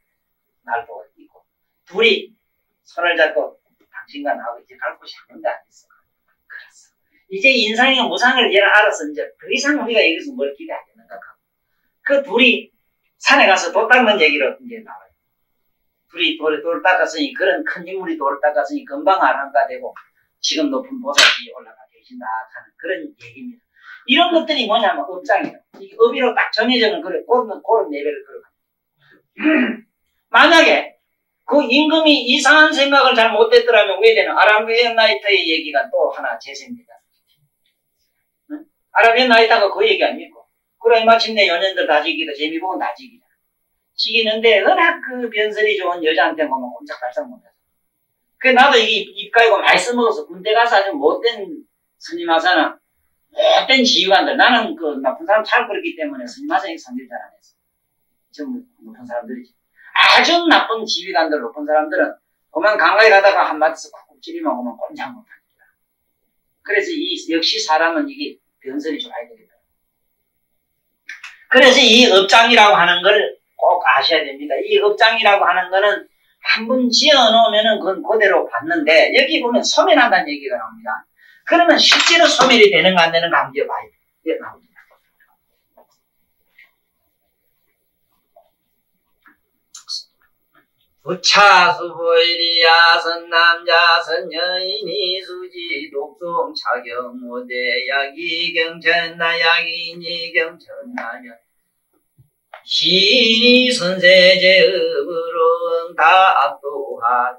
날 보고 입고 둘이 손을 잡고 당신과 나하고 이제 갈 곳이 한 군데 안 있어. 그랬어. 이제 인상의 무상을 알아서 이제 더 이상 우리가 여기서 뭘 기대하겠는가 하고 그 둘이 산에 가서 돌 닦는 얘기로 이제 나와요. 둘이 돌을 닦았으니 그런 큰 인물이 돌을 닦았으니 금방 아랑가 되고 지금 높은 보살이 올라가 계신다 하는 그런 얘기입니다. 이런 것들이 뭐냐면 업장이에요. 이 업이로 딱 정해져는 그런 레벨을 걸어갑니다. 만약에 그 임금이 이상한 생각을 잘 못했더라면 왜 되나? 아라비안 나이터의 얘기가 또 하나 재생됩니다. 응? 아라비안 나이터가 그 얘기 아닙니까? 그래 마침내 연년들 다 지기다 재미보면 다 지기다. 지기는데 워낙 그 변설이 좋은 여자한테 보면 꼼짝달싹 못하죠. 그 나도 이게 입 갈고 많이 써먹어서 군대 가서 아주 못된 스님 하사나 못된 지휘관들 나는 그 나쁜 사람 잘 그렇기 때문에 스님 하사에게 상대를 잘 안 했어. 전부 높은 사람들이지. 아주 나쁜 지휘관들 높은 사람들은 그만 강가에 가다가 한 마디서 쿡쿡 찌르면 그만 꼼짝 못합니다. 그래서 역시 사람은 이게 변선이 좀 와야 되겠다. 그래서 이 업장이라고 하는 걸 꼭 아셔야 됩니다. 이 업장이라고 하는 거는 한 번 지어 놓으면은 그건 그대로 받는데, 여기 보면 소멸한다는 얘기가 나옵니다. 그러면 실제로 소멸이 되는가 안 되는가 한번 봐야 돼요. 나옵니다. 부차수보일이야 선남자 선여인이 수지 독송 차경 모대 약이 경천나 약이니 경천나면 시인이 선세제읍으로 응답도하리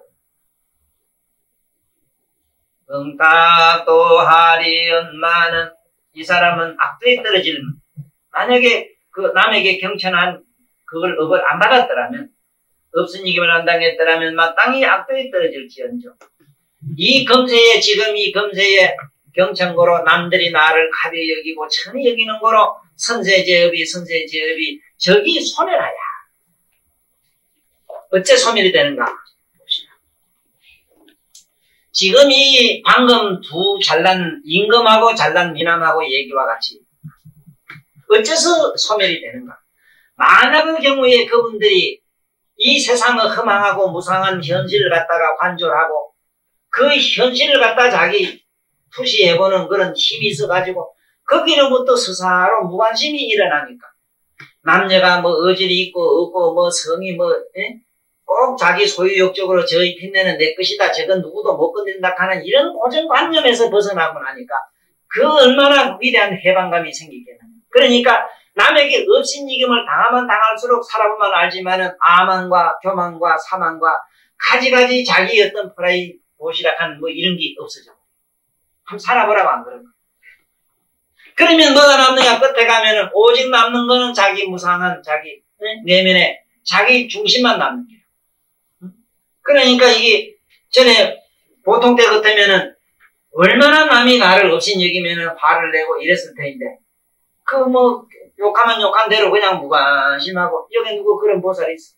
응답도하리 엄마는 이 사람은 악도에 떨어질, 만약에 그 남에게 경천한 그걸 업을 안 받았더라면, 없은 이김을 안 당했더라면 마땅히 악도에 떨어질지언정 이 금세에, 지금 이 금세에 경천고로 남들이 나를 가벼이 여기고 천히 여기는 고로 선세제업이 저기 소멸하야. 어째 소멸이 되는가 봅시다. 지금 이 방금 두 잘난 임금하고 잘난 미남하고 얘기와 같이 어째서 소멸이 되는가. 만약의 경우에 그분들이 이 세상의 허망하고 무상한 현실을 갖다가 관조하고 그 현실을 갖다 자기 투시해보는 그런 힘이 있어가지고 거기로부터 스스로 무관심이 일어나니까 남녀가 뭐 어질이 있고 없고 뭐 성이 꼭 자기 소유욕적으로 저희 핀내는 내 것이다, 저건 누구도 못 건든다 하는 이런 고정관념에서 벗어나고 나니까 그 얼마나 위대한 해방감이 생기겠느냐. 그러니까 남에게 업신이김을 당하면 당할수록 살아보면 알지만은 아만과 교만과 사만과 가지가지 자기 어떤 프라이 보시락한 뭐 이런 게 없어져. 한번 살아보라고 안 그런가. 그러면 뭐가 남느냐. 끝에 가면은 오직 남는 거는 자기 무상한 자기 내면에 자기 중심만 남는 거예요. 그러니까 이게 전에 보통 때 같으면은 얼마나 남이 나를 없인 여기면은 화를 내고 이랬을 텐데 그 뭐 욕하면 욕한 대로 그냥 무관심하고 여기 누구 그런 보살이 있어.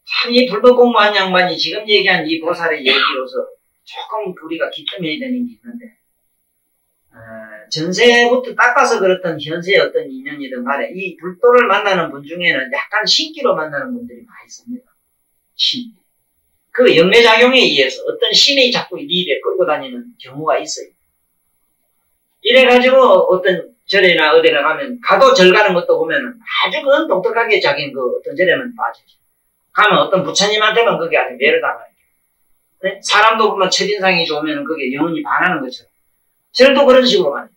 참 이 불법 공부한 양반이 지금 얘기한 이 보살의 얘기로서 조금 우리가 기점해야 되는 게 있는데 전세부터 닦아서 그렇던 현세의 어떤 인연이든 간에 이 불도를 만나는 분 중에는 약간 신기로 만나는 분들이 많이 있습니다. 신. 그 영매작용에 의해서 어떤 신이 자꾸 네 입에 끌고 다니는 경우가 있어요. 이래가지고 어떤 절에나 어디나 가면 가도 절 가는 것도 보면은 아주 그건 독특하게 자기는 그 어떤 절에만 빠지지. 가면 어떤 부처님한테만 그게 아주 매를 당하요. 네? 사람도 보면 첫인상이 좋으면 그게 영혼이 반하는 것처럼. 절도 그런 식으로 가는 거예요.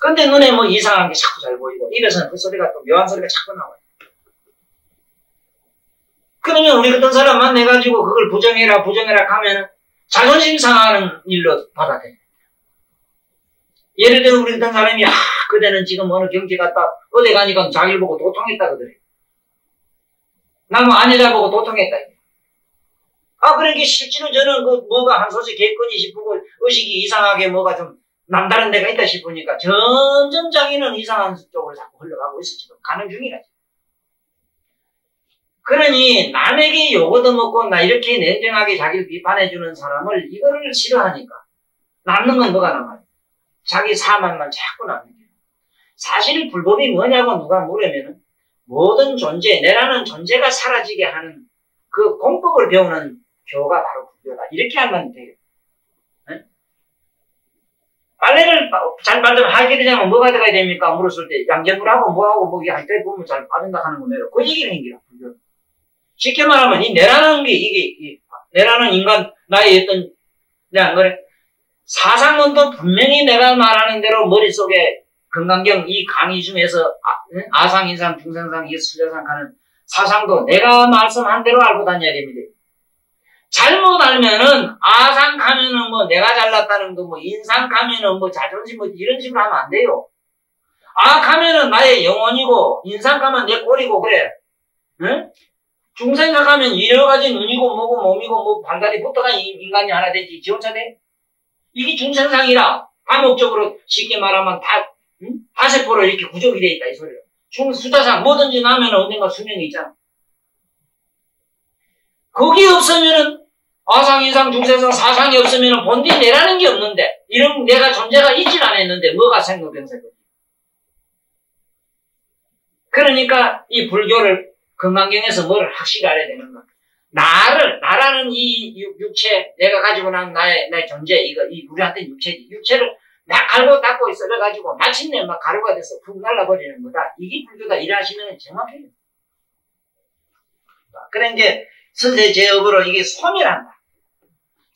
근데 눈에 뭐 이상한 게 자꾸 잘 보이고 입에서는 그 소리가 또 묘한 소리가 자꾸 나와요. 그러면 우리 같은 사람 만나가지고 그걸 부정해라 하면은 자존심 상하는 일로 받아들여요. 예를 들어 우리 같은 사람이 그대는 지금 어느 경제 갔다 어디 가니까 자기를 보고 도통했다 그러더래. 나는 아내자 보고 도통했다. 그러니까 실제로 저는 그 뭐가 한 소식 개건이 싶고 의식이 이상하게 뭐가 좀 남다른 데가 있다 싶으니까 점점 자기는 이상한 쪽으로 자꾸 흘러가고 있어. 지금 가는 중이라지. 그러니 남에게 욕 얻어먹고 나 이렇게 냉정하게 자기를 비판해주는 사람을 이거를 싫어하니까 남는 건 뭐가 남아요? 자기 사만만 자꾸 남는 거예요. 사실 불법이 뭐냐고 누가 물으면은 모든 존재, 내라는 존재가 사라지게 하는 그 공법을 배우는 교가 바로 불교다. 이렇게 하면 돼요. 네? 빨래를 잘 빨면 하게 되냐면 뭐가 들어가야 됩니까? 물었을 때 양재물하고 뭐하고 뭐 할 때 보면 잘 빠진다 하는 거예요. 그 얘기를 한 거야. 불교. 쉽게 말하면 이 내라는 게 이게 내라는 인간 나의 어떤 안 그래? 사상론도 분명히 내가 말하는 대로 머릿속에 금강경 이 강의 중에서 아상, 인상, 중생상, 예수자상 하는 사상도 내가 말씀한 대로 알고 다녀야 됩니다. 잘못 알면은 아상 가면은 뭐 내가 잘났다는 거, 뭐 인상 가면은 뭐 자존심 뭐 이런 식으로 하면 안 돼요. 가면은 나의 영혼이고 인상 가면 내 꼴이고 그래. 응? 중생각 하면 여러 가지 눈이고 뭐고 몸이고 뭐 발다리 붙어가 인간이 하나 되지. 지 혼자 돼? 이게 중생상이라 암묵적으로 쉽게 말하면 다세포로 이렇게 구족이 돼 있다 이 소리야. 숫자상 뭐든지 나면 언젠가 수명이 있잖아. 거기 없으면은 아상, 이상, 중세상, 사상이 없으면은 본디 내라는 게 없는데 이런 내가 존재가 있질 않았는데 뭐가 생로병사거든. 그러니까 이 불교를 금강경에서 뭐를 확실히 알아야 되는 거야. 나라는 이 육체, 내가 가지고 난 나의 존재, 우리한테 육체지. 육체를 막 갈고 닦고 썰어가지고 마침내 막 가루가 돼서 푹 날라버리는 거다. 이게 불교다. 일하시면 정확해요. 그래, 이제 선세 제업으로 이게 소멸한다.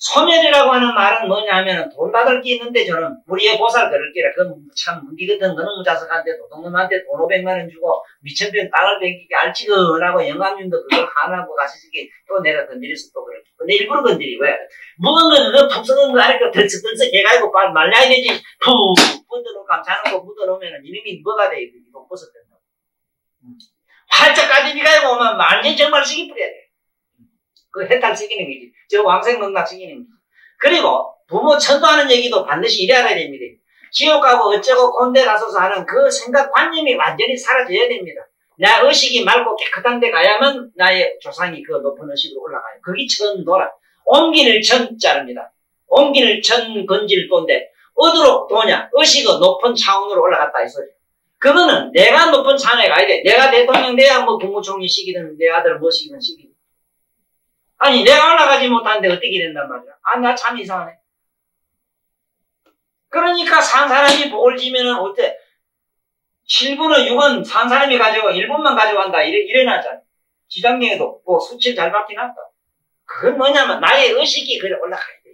소멸이라고 하는 말은 뭐냐 하면은 돈 받을 게 있는데 저는 우리의 보살 그럴게라. 그 참 문기 같은 그놈 자석한테 도둑놈한테 돈 500만원 주고 미천병 땅을 뱅기게 알지근하고 영감님도 그걸 하나고 가시게 또 내가 건드려서 또 그럴게. 근데 일부러 건드리. 왜? 묵은 거 그거 푹 썩은 거 아니까 덜썩덜썩 해가지고 말려야 되지. 푹 묻어놓고 자는 거 묻어놓으면은 이름이 뭐가 돼? 이거 벗어된다고. 활짝 까지비 가지고 오면 완전 정말 쓰기 뿌려야 돼. 그 해탈 쓰기는 거지. 저 왕생명락 쓰기는 거지. 그리고 부모 천도하는 얘기도 반드시 이래 알아야 됩니다. 지옥 가고 어쩌고 꼰대 가서서 하는 그 생각관념이 완전히 사라져야 됩니다. 내 의식이 맑고 깨끗한 데 가야만 나의 조상이 그 높은 의식으로 올라가요. 그게 천도라. 옮기를 천자입니다. 옮기를 천 건질도인데 어디로 도냐? 의식의 높은 차원으로 올라갔다 이 소리. 그거는 내가 높은 차원에 가야 돼. 내가 대통령 돼야 뭐 국무총리 시키든 내 아들 뭐 시키든 시키든. 아니 내가 올라가지 못하는데 어떻게 이랬단 말이야. 아, 나 참 이상하네. 그러니까 산 사람이 복을 지면은 어때? 7분의 6은 산 사람이 가져가 1분만 가져간다. 이래놨잖아. 지장경에도 그 수치를 잘 받긴 한다. 그건 뭐냐면 나의 의식이 그래 올라가야 돼.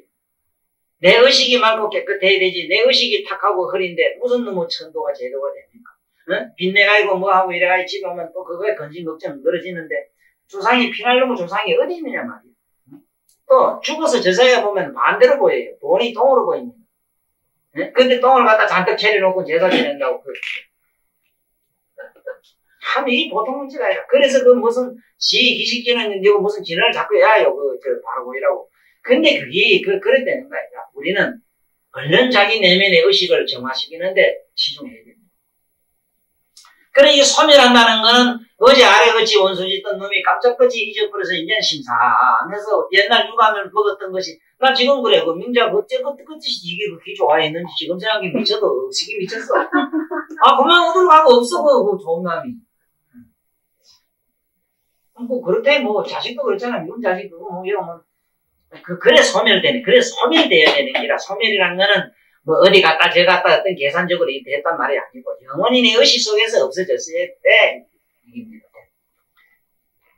내 의식이 맑고 깨끗해야 되지. 내 의식이 탁하고 흐린데 무슨 놈의 천도가 제도가 됩니까? 응? 빚내가지고 뭐하고 이래가지고 집에 오면 또 그거에 건진 걱정 늘어지는데 조상이 피날 놈의 조상이 어디 있느냐 말이야. 또 죽어서 저세에 보면 반대로 보여요. 돈이 똥으로 보입니다. 네? 근데 똥을 갖다 잔뜩 차려놓고 제사 지낸다고 참 이게 보통 문제가 아니라. 그래서 그 무슨 기식지는 이거 무슨 진을 자꾸 해야요. 바로 보이라고. 근데 그게 그랬다는 거야. 우리는 얼른 자기 내면의 의식을 정화시키는데 치중해야 됩니다. 그래, 이 소멸한다는 거는 어제 아래같이 원수 짓던 놈이 깜짝같이 잊어버려서 이제 심사하면서 옛날 육아면 먹었던 것이 나 지금 그래. 그 민자 어째 그뜻이 이게 그렇게 좋아했는지 지금 생각이 미쳐도 없이기 미쳤어. 아, 그만 어디로 가고 없어. 그 좋은 남이. 뭐 그렇대. 뭐 자식도 그렇잖아. 미운 자식 그거 뭐 이러면 그래 소멸되네. 그래 소멸돼야 되는 게라. 소멸이란 거는 뭐 어디 갔다 저 갔다 어떤 계산적으로 이렇게 했단 말이 아니고 영원히 내 의식 속에서 없어졌을 때 이깁니다.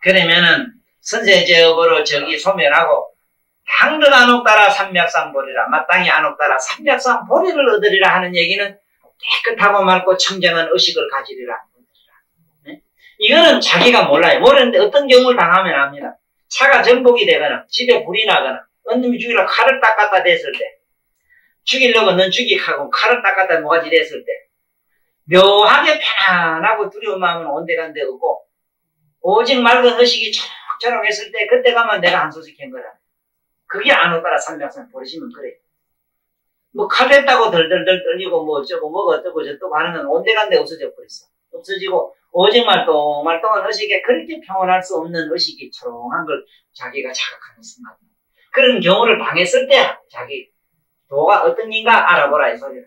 그러면은 선세제업으로 저기 소멸하고 향득 안옥따라 삼맥삼보리라. 마땅히 안옥따라 삼맥삼보리를 얻으리라 하는 얘기는 깨끗하고 맑고 청정한 의식을 가지리라. 네? 이거는 자기가 몰라요. 모르는데 어떤 경우를 당하면 압니다. 차가 전복이 되거나 집에 불이 나거나 어느 놈이 죽이려고 칼을 딱 갖다 댔을 때 죽이려고 넌 죽이하고 칼을 딱 갖다 모가지 댔을 때 묘하게 편안하고 두려운 마음은 온데간데 없고 오직 맑은 의식이 초록초록 했을 때 그때 가면 내가 한 소식 한 거라. 그게 안옥따라 삼맥삼 버리시면 그래. 뭐 칼 됐다고 덜덜덜 떨리고 뭐 어쩌고 뭐가 어쩌고 저쩌고 하는 건 온데간데 없어져 버렸어. 없어지고 오직 말똥한 의식에 그렇게 평온할 수 없는 의식이 초롱한 걸 자기가 자각하는 순간. 그런 경우를 당했을 때 자기 도가 어떤 인가 알아보라 이 소리야.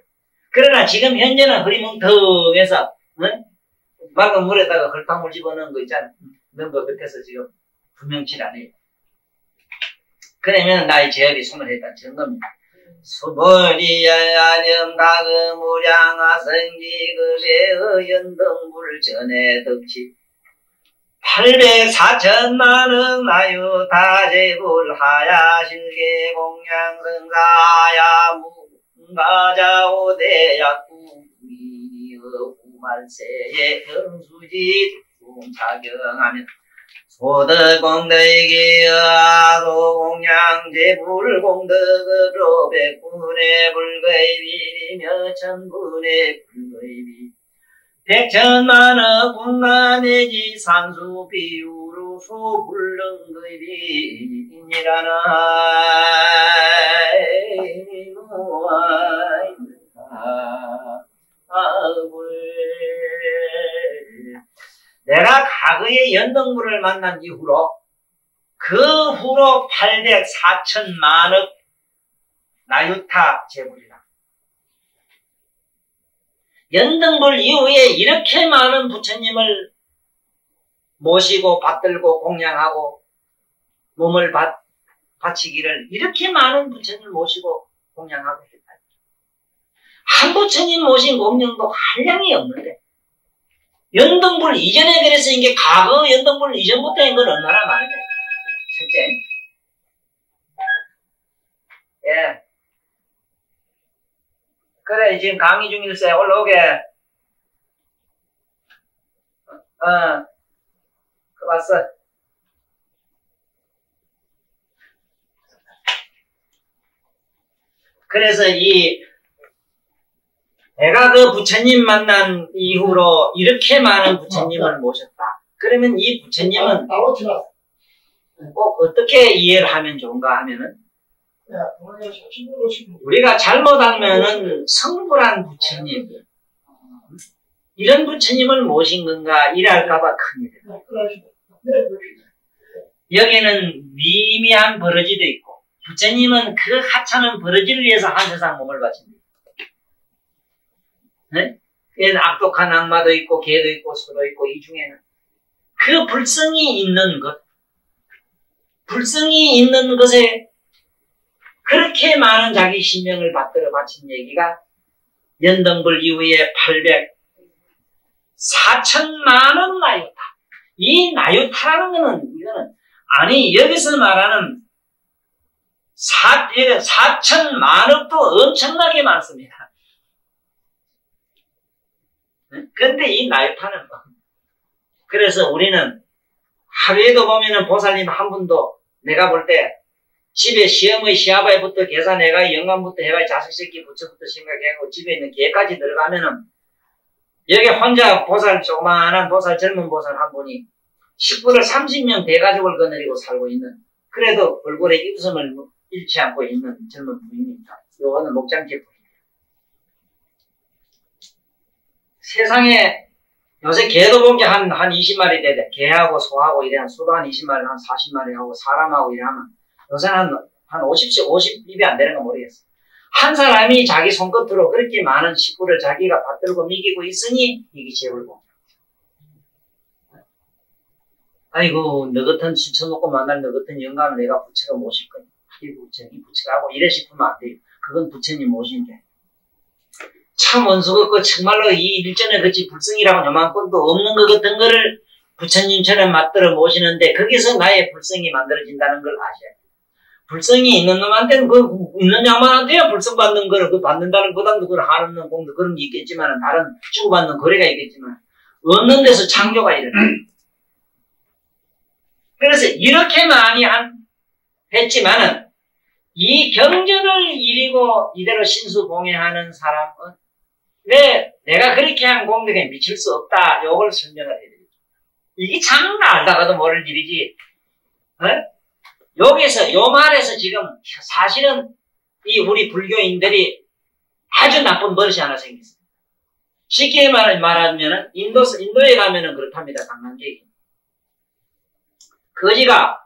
그러나 지금 현재는 흐리멍텅해서 응? 맑은 물에다가 헐탕물 집어넣은 거 있잖아. 넣은 거 끝에서 지금 분명치 않아요. 그러면 나의 제업이 소멸했다는 증거입니다. 수벌이야념 가금우량아 성기급의 연등불 전에 덕치 804천만억 나유 다재불하야 실계 공양성사야 문가자오대야 구미니의 후말세의 경수지 작용하면 소득공덕이여 소공양제불공덕으로 백분의 불거입이며 천분의 불거입이 백천만억 군가내지 산수비유로 소불능거입이니라나 아불 내가 과거에 연등불을 만난 이후로 그 후로 800, 4천만억 나유타 재물이라. 연등불 이후에 이렇게 많은 부처님을 모시고 받들고 공양하고 몸을 바치기를 이렇게 많은 부처님을 모시고 공양하고 했다. 한 부처님 모신 공양도 한량이 없는데 연등불 이전에 그래서 이게 과거 연등불 이전부터 한 건 얼마나 많은데. 첫째, 예, 그래 지금 강의 중일세 올라오게. 왔어. 그래서 내가 그 부처님 만난 이후로 이렇게 많은 부처님을 모셨다. 그러면 이 부처님은 꼭 어떻게 이해를 하면 좋은가 하면은 우리가 잘못 알면은 성불한 부처님 이런 부처님을 모신 건가 이랄까봐 큰일이다. 여기는 미미한 버러지도 있고 부처님은 그 하찮은 버러지를 위해서 한 세상 몸을 바칩니다. 네? 얘는 악독한 악마도 있고 개도 있고 소도 있고 이 중에는 그 불성이 있는 것, 불성이 있는 것에 그렇게 많은 자기 신명을 받들어 바친 얘기가 연등불 이후에 800, 4천만원 나유타. 이 나유타라는 거는 이거는 아니 여기서 말하는 4천만억도 엄청나게 많습니다. 그런데 이 나유타는 뭐 그래서 우리는 하루에도 보면은 보살님 한 분도 내가 볼 때 집에 시험의 시아바에부터 계산해가 영감부터 해가 자식 새끼 부처부터 생각해가고 집에 있는 개까지 들어가면은 여기 혼자 보살 조그마한 보살 젊은 보살 한 분이 식구를 30명 대가족을 거느리고 살고 있는 그래도 얼굴에 입숨을 잃지 않고 있는 젊은 부인입니다. 요거는 목장제 부인이에요. 세상에 요새 개도 본 게 한 20마리 되대. 개하고 소하고 이래 한 수도 한 20마리, 한 40마리 하고 사람하고 이래 하면 요새는 한 50입이 안 되는 거 모르겠어. 한 사람이 자기 손끝으로 그렇게 많은 식구를 자기가 받들고 미기고 있으니 이게 재불공. 아이고 너 같은 수쳐놓고 만날 너 같은 영감을 내가 부처로 모실 거야. 이 부처가 하고 이래 싶으면 안 돼요. 그건 부처님 모신 게. 참 원수가 없고 정말로 이 일전에 그치 불성이라고 요만큼도 없는 것 같은 거를 부처님처럼 맞들어 모시는데 거기서 나의 불성이 만들어진다는 걸 아셔야 돼요. 불성이 있는 놈한테는 있는 양반한테야 불성 받는 거를 받는다는 보다도 그걸 하는 공도 그런 게 있겠지만 다른 주고받는 거래가 있겠지만 없는 데서 창조가 일어나요. 그래서 이렇게 많이 했지만은 이 경전을 이리고 이대로 신수봉행하는 사람은 왜 내가 그렇게 한 공덕에 미칠 수 없다. 요걸 설명을 해드립니다. 이게 참 알다가도 모를 일이지. 여기서 요 말에서 지금 사실은 이 우리 불교인들이 아주 나쁜 버릇이 하나 생겼어요. 쉽게 말하면은 인도에 가면은 그렇답니다. 관광객이. 거지가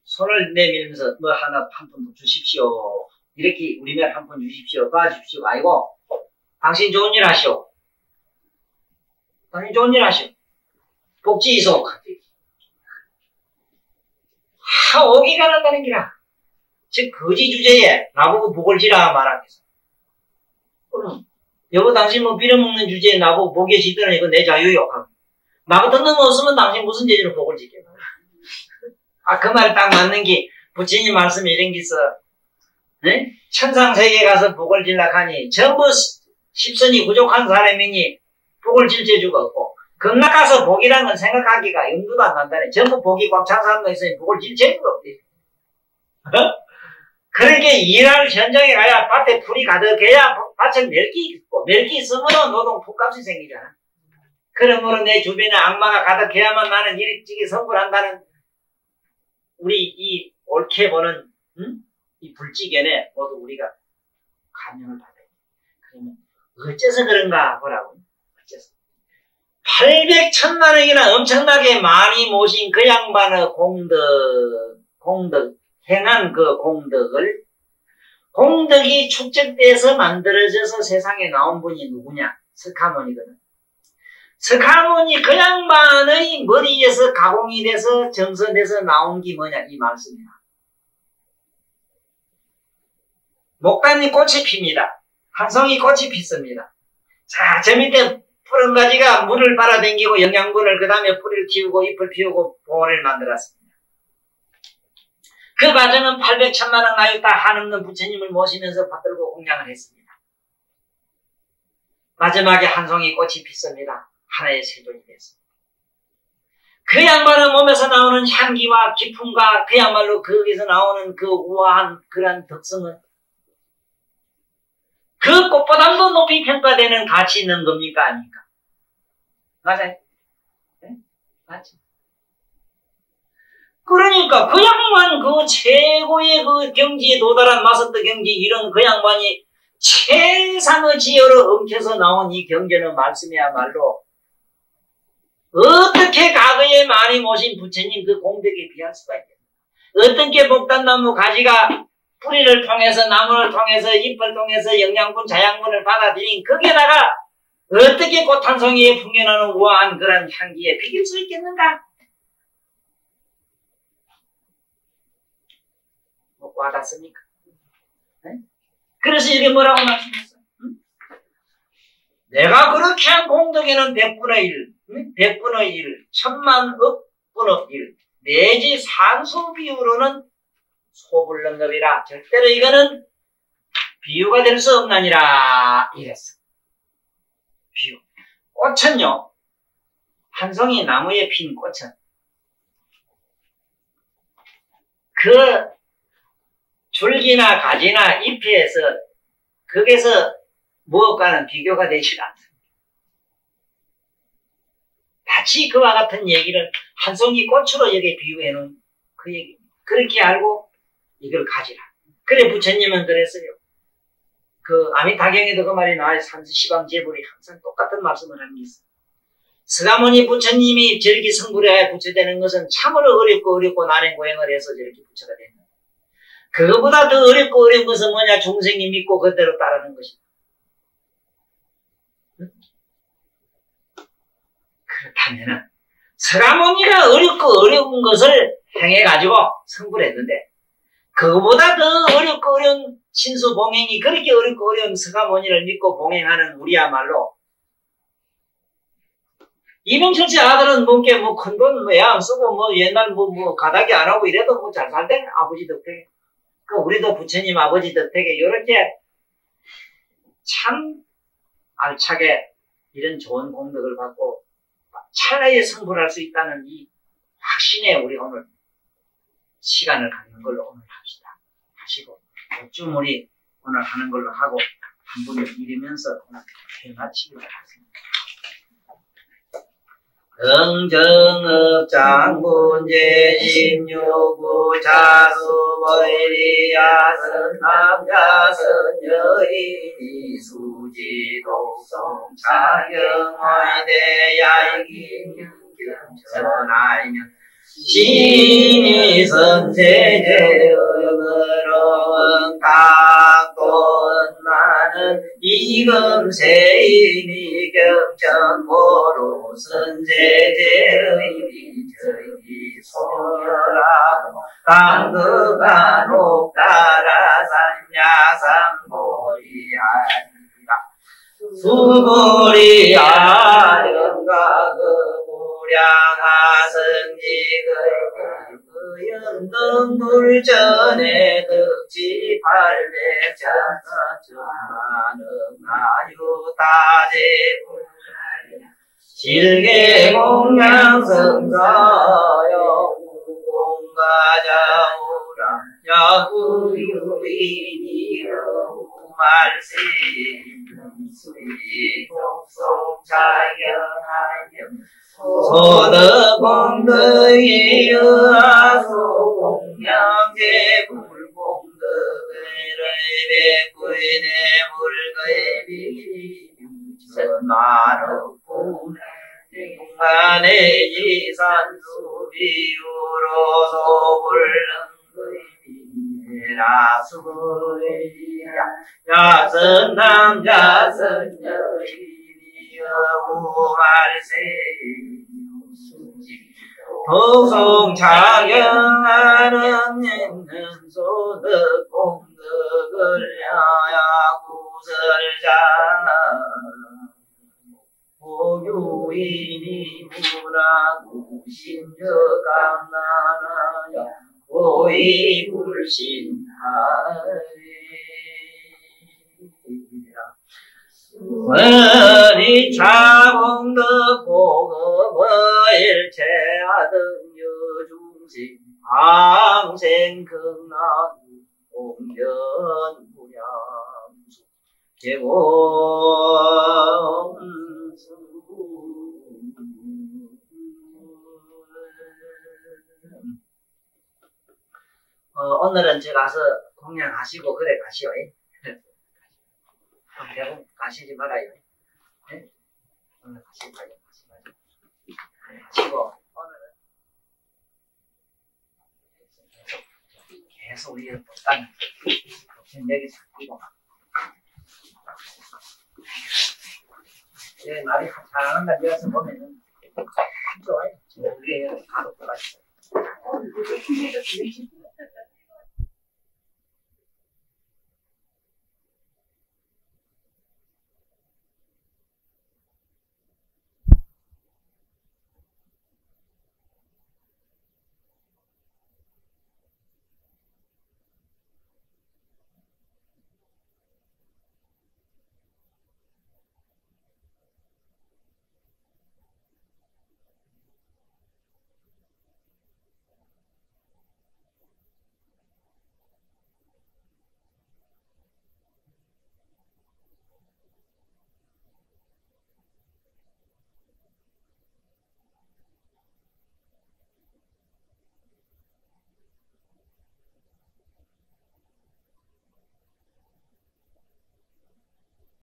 손을 내밀면서 뭐 하나 한 푼 주십시오. 이렇게 우리말 한 푼 주십시오. 도와주십시오. 아이고 당신 좋은 일 하시오. 당신 좋은 일 하시오. 복지 이소. 오기가 난다는 기라. 즉 거지 주제에 나보고 복을 지라 말하겠어. 그럼 여보 당신 뭐 빌어먹는 주제에 나보고 복에 지더니 이거 내 자유요. 나 같은 놈 없으면 당신 무슨 죄로 복을 지게. 그 말이 딱 맞는 게 부처님 말씀에 이런 게 있어. 네? 천상세계 가서 복을 질라 하니 전부 십선이 부족한 사람이니 복을 질 재주가 없고 극락 가서 복이란 건 생각하기가 염두도 안 난다네. 전부 복이 꽉 찬 사람도 있으니 복을 질 재주가 없대. 그렇게 일할 현장에 가야 밭에 풀이 가득해야 밭에 멸기 있고 멸기 있으면 노동 풋값이 생기잖아. 그러므로 내 주변에 악마가 가득해야만 나는 일찍이 성불한다는 우리 이 옳게 보는 이 불지견에 모두 우리가 감명을 받아야 돼. 그러면 어째서 그런가 보라고. 어째서. 800, 1000만 원이나 엄청나게 많이 모신 그 양반의 공덕, 행한 그 공덕이 축적돼서 만들어져서 세상에 나온 분이 누구냐? 석가모니거든. 석가모니 그 양반의 머리에서 가공이 돼서 정선돼서 나온 게 뭐냐? 이 말씀이야. 목단이 꽃이 핍니다. 한 송이 꽃이 피습니다. 자, 저 밑에 푸른 가지가 물을 빨아당기고 영양분을 그 다음에 뿌리를 틔우고 잎을 피우고 봉오리를 만들었습니다. 그 과정은 800, 1000만 원 나이다 한없는 부처님을 모시면서 받들고 공양을 했습니다. 마지막에 한 송이 꽃이 피습니다. 하나의 세존이 됐습니다. 그 양반의 몸에서 나오는 향기와 기품과 그야말로 거기서 나오는 그 우아한 그런 덕성은 그 꽃보다도 높이 평가되는 가치 있는 겁니까? 아닙니까? 맞아요? 네? 맞죠? 그러니까 그 양반 그 최고의 그 경지에 도달한 마서트 경지 이런 그 양반이 최상의 지혜로 엉켜서 나온 이 경전의 말씀이야말로 어떻게 과거에 많이 모신 부처님 그 공덕에 비할 수가 있겠나? 어떻게 목단나무 가지가 뿌리를 통해서 나무를 통해서 잎을 통해서 영양분 자양분을 받아들인 거기에다가 어떻게 꽃 한 송이에 풍겨나는 우아한 그런 향기에 비길 수 있겠는가? 뭐 와닿습니까? 네? 그래서 이게 뭐라고 말씀했어요? 응? 내가 그렇게 한 공덕에는 100분의 1, 100분의 1, 1000만 억분의 1 내지 산수 비유로는 소불능급이라 절대로 이거는 비유가 될 수 없나니라 이랬어. 비유. 꽃은요, 한 송이 나무에 핀 꽃은 그 줄기나 가지나 잎에서 거기서 무엇과는 비교가 되지 않습니다. 마치 그와 같은 얘기를 한 송이 꽃으로 여기 비유해 놓은 그 얘기. 그렇게 알고 이걸 가지라. 그래 부처님은 그랬어요. 그 아미타경에도 그 말이 나와요. 산수시방제불이 항상 똑같은 말씀을 하는 게 있어요. 석가모니 부처님이 저렇게 성불에 부처되는 것은 참으로 어렵고 난행고행을 해서 저렇게 부처가 됩니다. 그거보다 더 어렵고 어려운 것은 뭐냐? 중생이 믿고 그대로 따르는 것이다. 그렇다면은 석가모니가 어렵고 어려운 것을 행해가지고 성불했는데 그거보다 더 어렵고 어려운 신수봉행이 그렇게 어렵고 어려운 석가모니를 믿고 봉행하는 우리야말로 이병철씨 아들은 뭔게 뭐 큰 돈 왜 안 쓰고 뭐 옛날 뭐 가닥이 안 하고 이래도 뭐 잘 살대 아버지 덕택에 그 우리도 부처님 아버지 덕택에 이렇게 참 알차게 이런 좋은 공덕을 받고 찰나에 성불할 수 있다는 이 확신에 우리 오늘 시간을 갖는 걸로 오늘 합시다. 하시고 좀 우리 오늘 하는 걸로 하고 한 분을 이르면서 오늘 해마치기로 하겠습니다. 응정업장문제 십육구 자수보이리야선 남자선 여인이 수지독성 차경화대야이기경전하이면 신이 선세제음으로 강돈만은 이금세인이 경전고로 선세제의비저이 소멸하고 강극한 옥다라산야산보리하리라 수보리하령가 무량하성직의 그연등 물전에 득지 팔백전하는아유다제불 질계공양성사여 무공가자우라 야구유인이여 말세 수이독성자연하여 소덕공덕의 여하소공양제 불공덕의 백구인의 물거의 비비 천만億인간의 지산수비유로서 불능의미라 수의야 야선남 야선여인이여 우말세이 도송차경하는 있는 소득 공덕을 야야구설자 고유인이 무라구 심저강나나야 고이불신하리라 원이 차공덕 보급일체하등 여중생 항생극나무 공견무량수 개공수 오늘은 저 가서 공양하시고 그래 가시오. 대부분 가시지 말아요. 네? 오늘 가시지 말아요. 가시고 오늘은 계속 우리를 못다니 여기서 끼고 내 말이 잘하는 날이어서 보면은 좋아요. 우리 가도 돌아있어.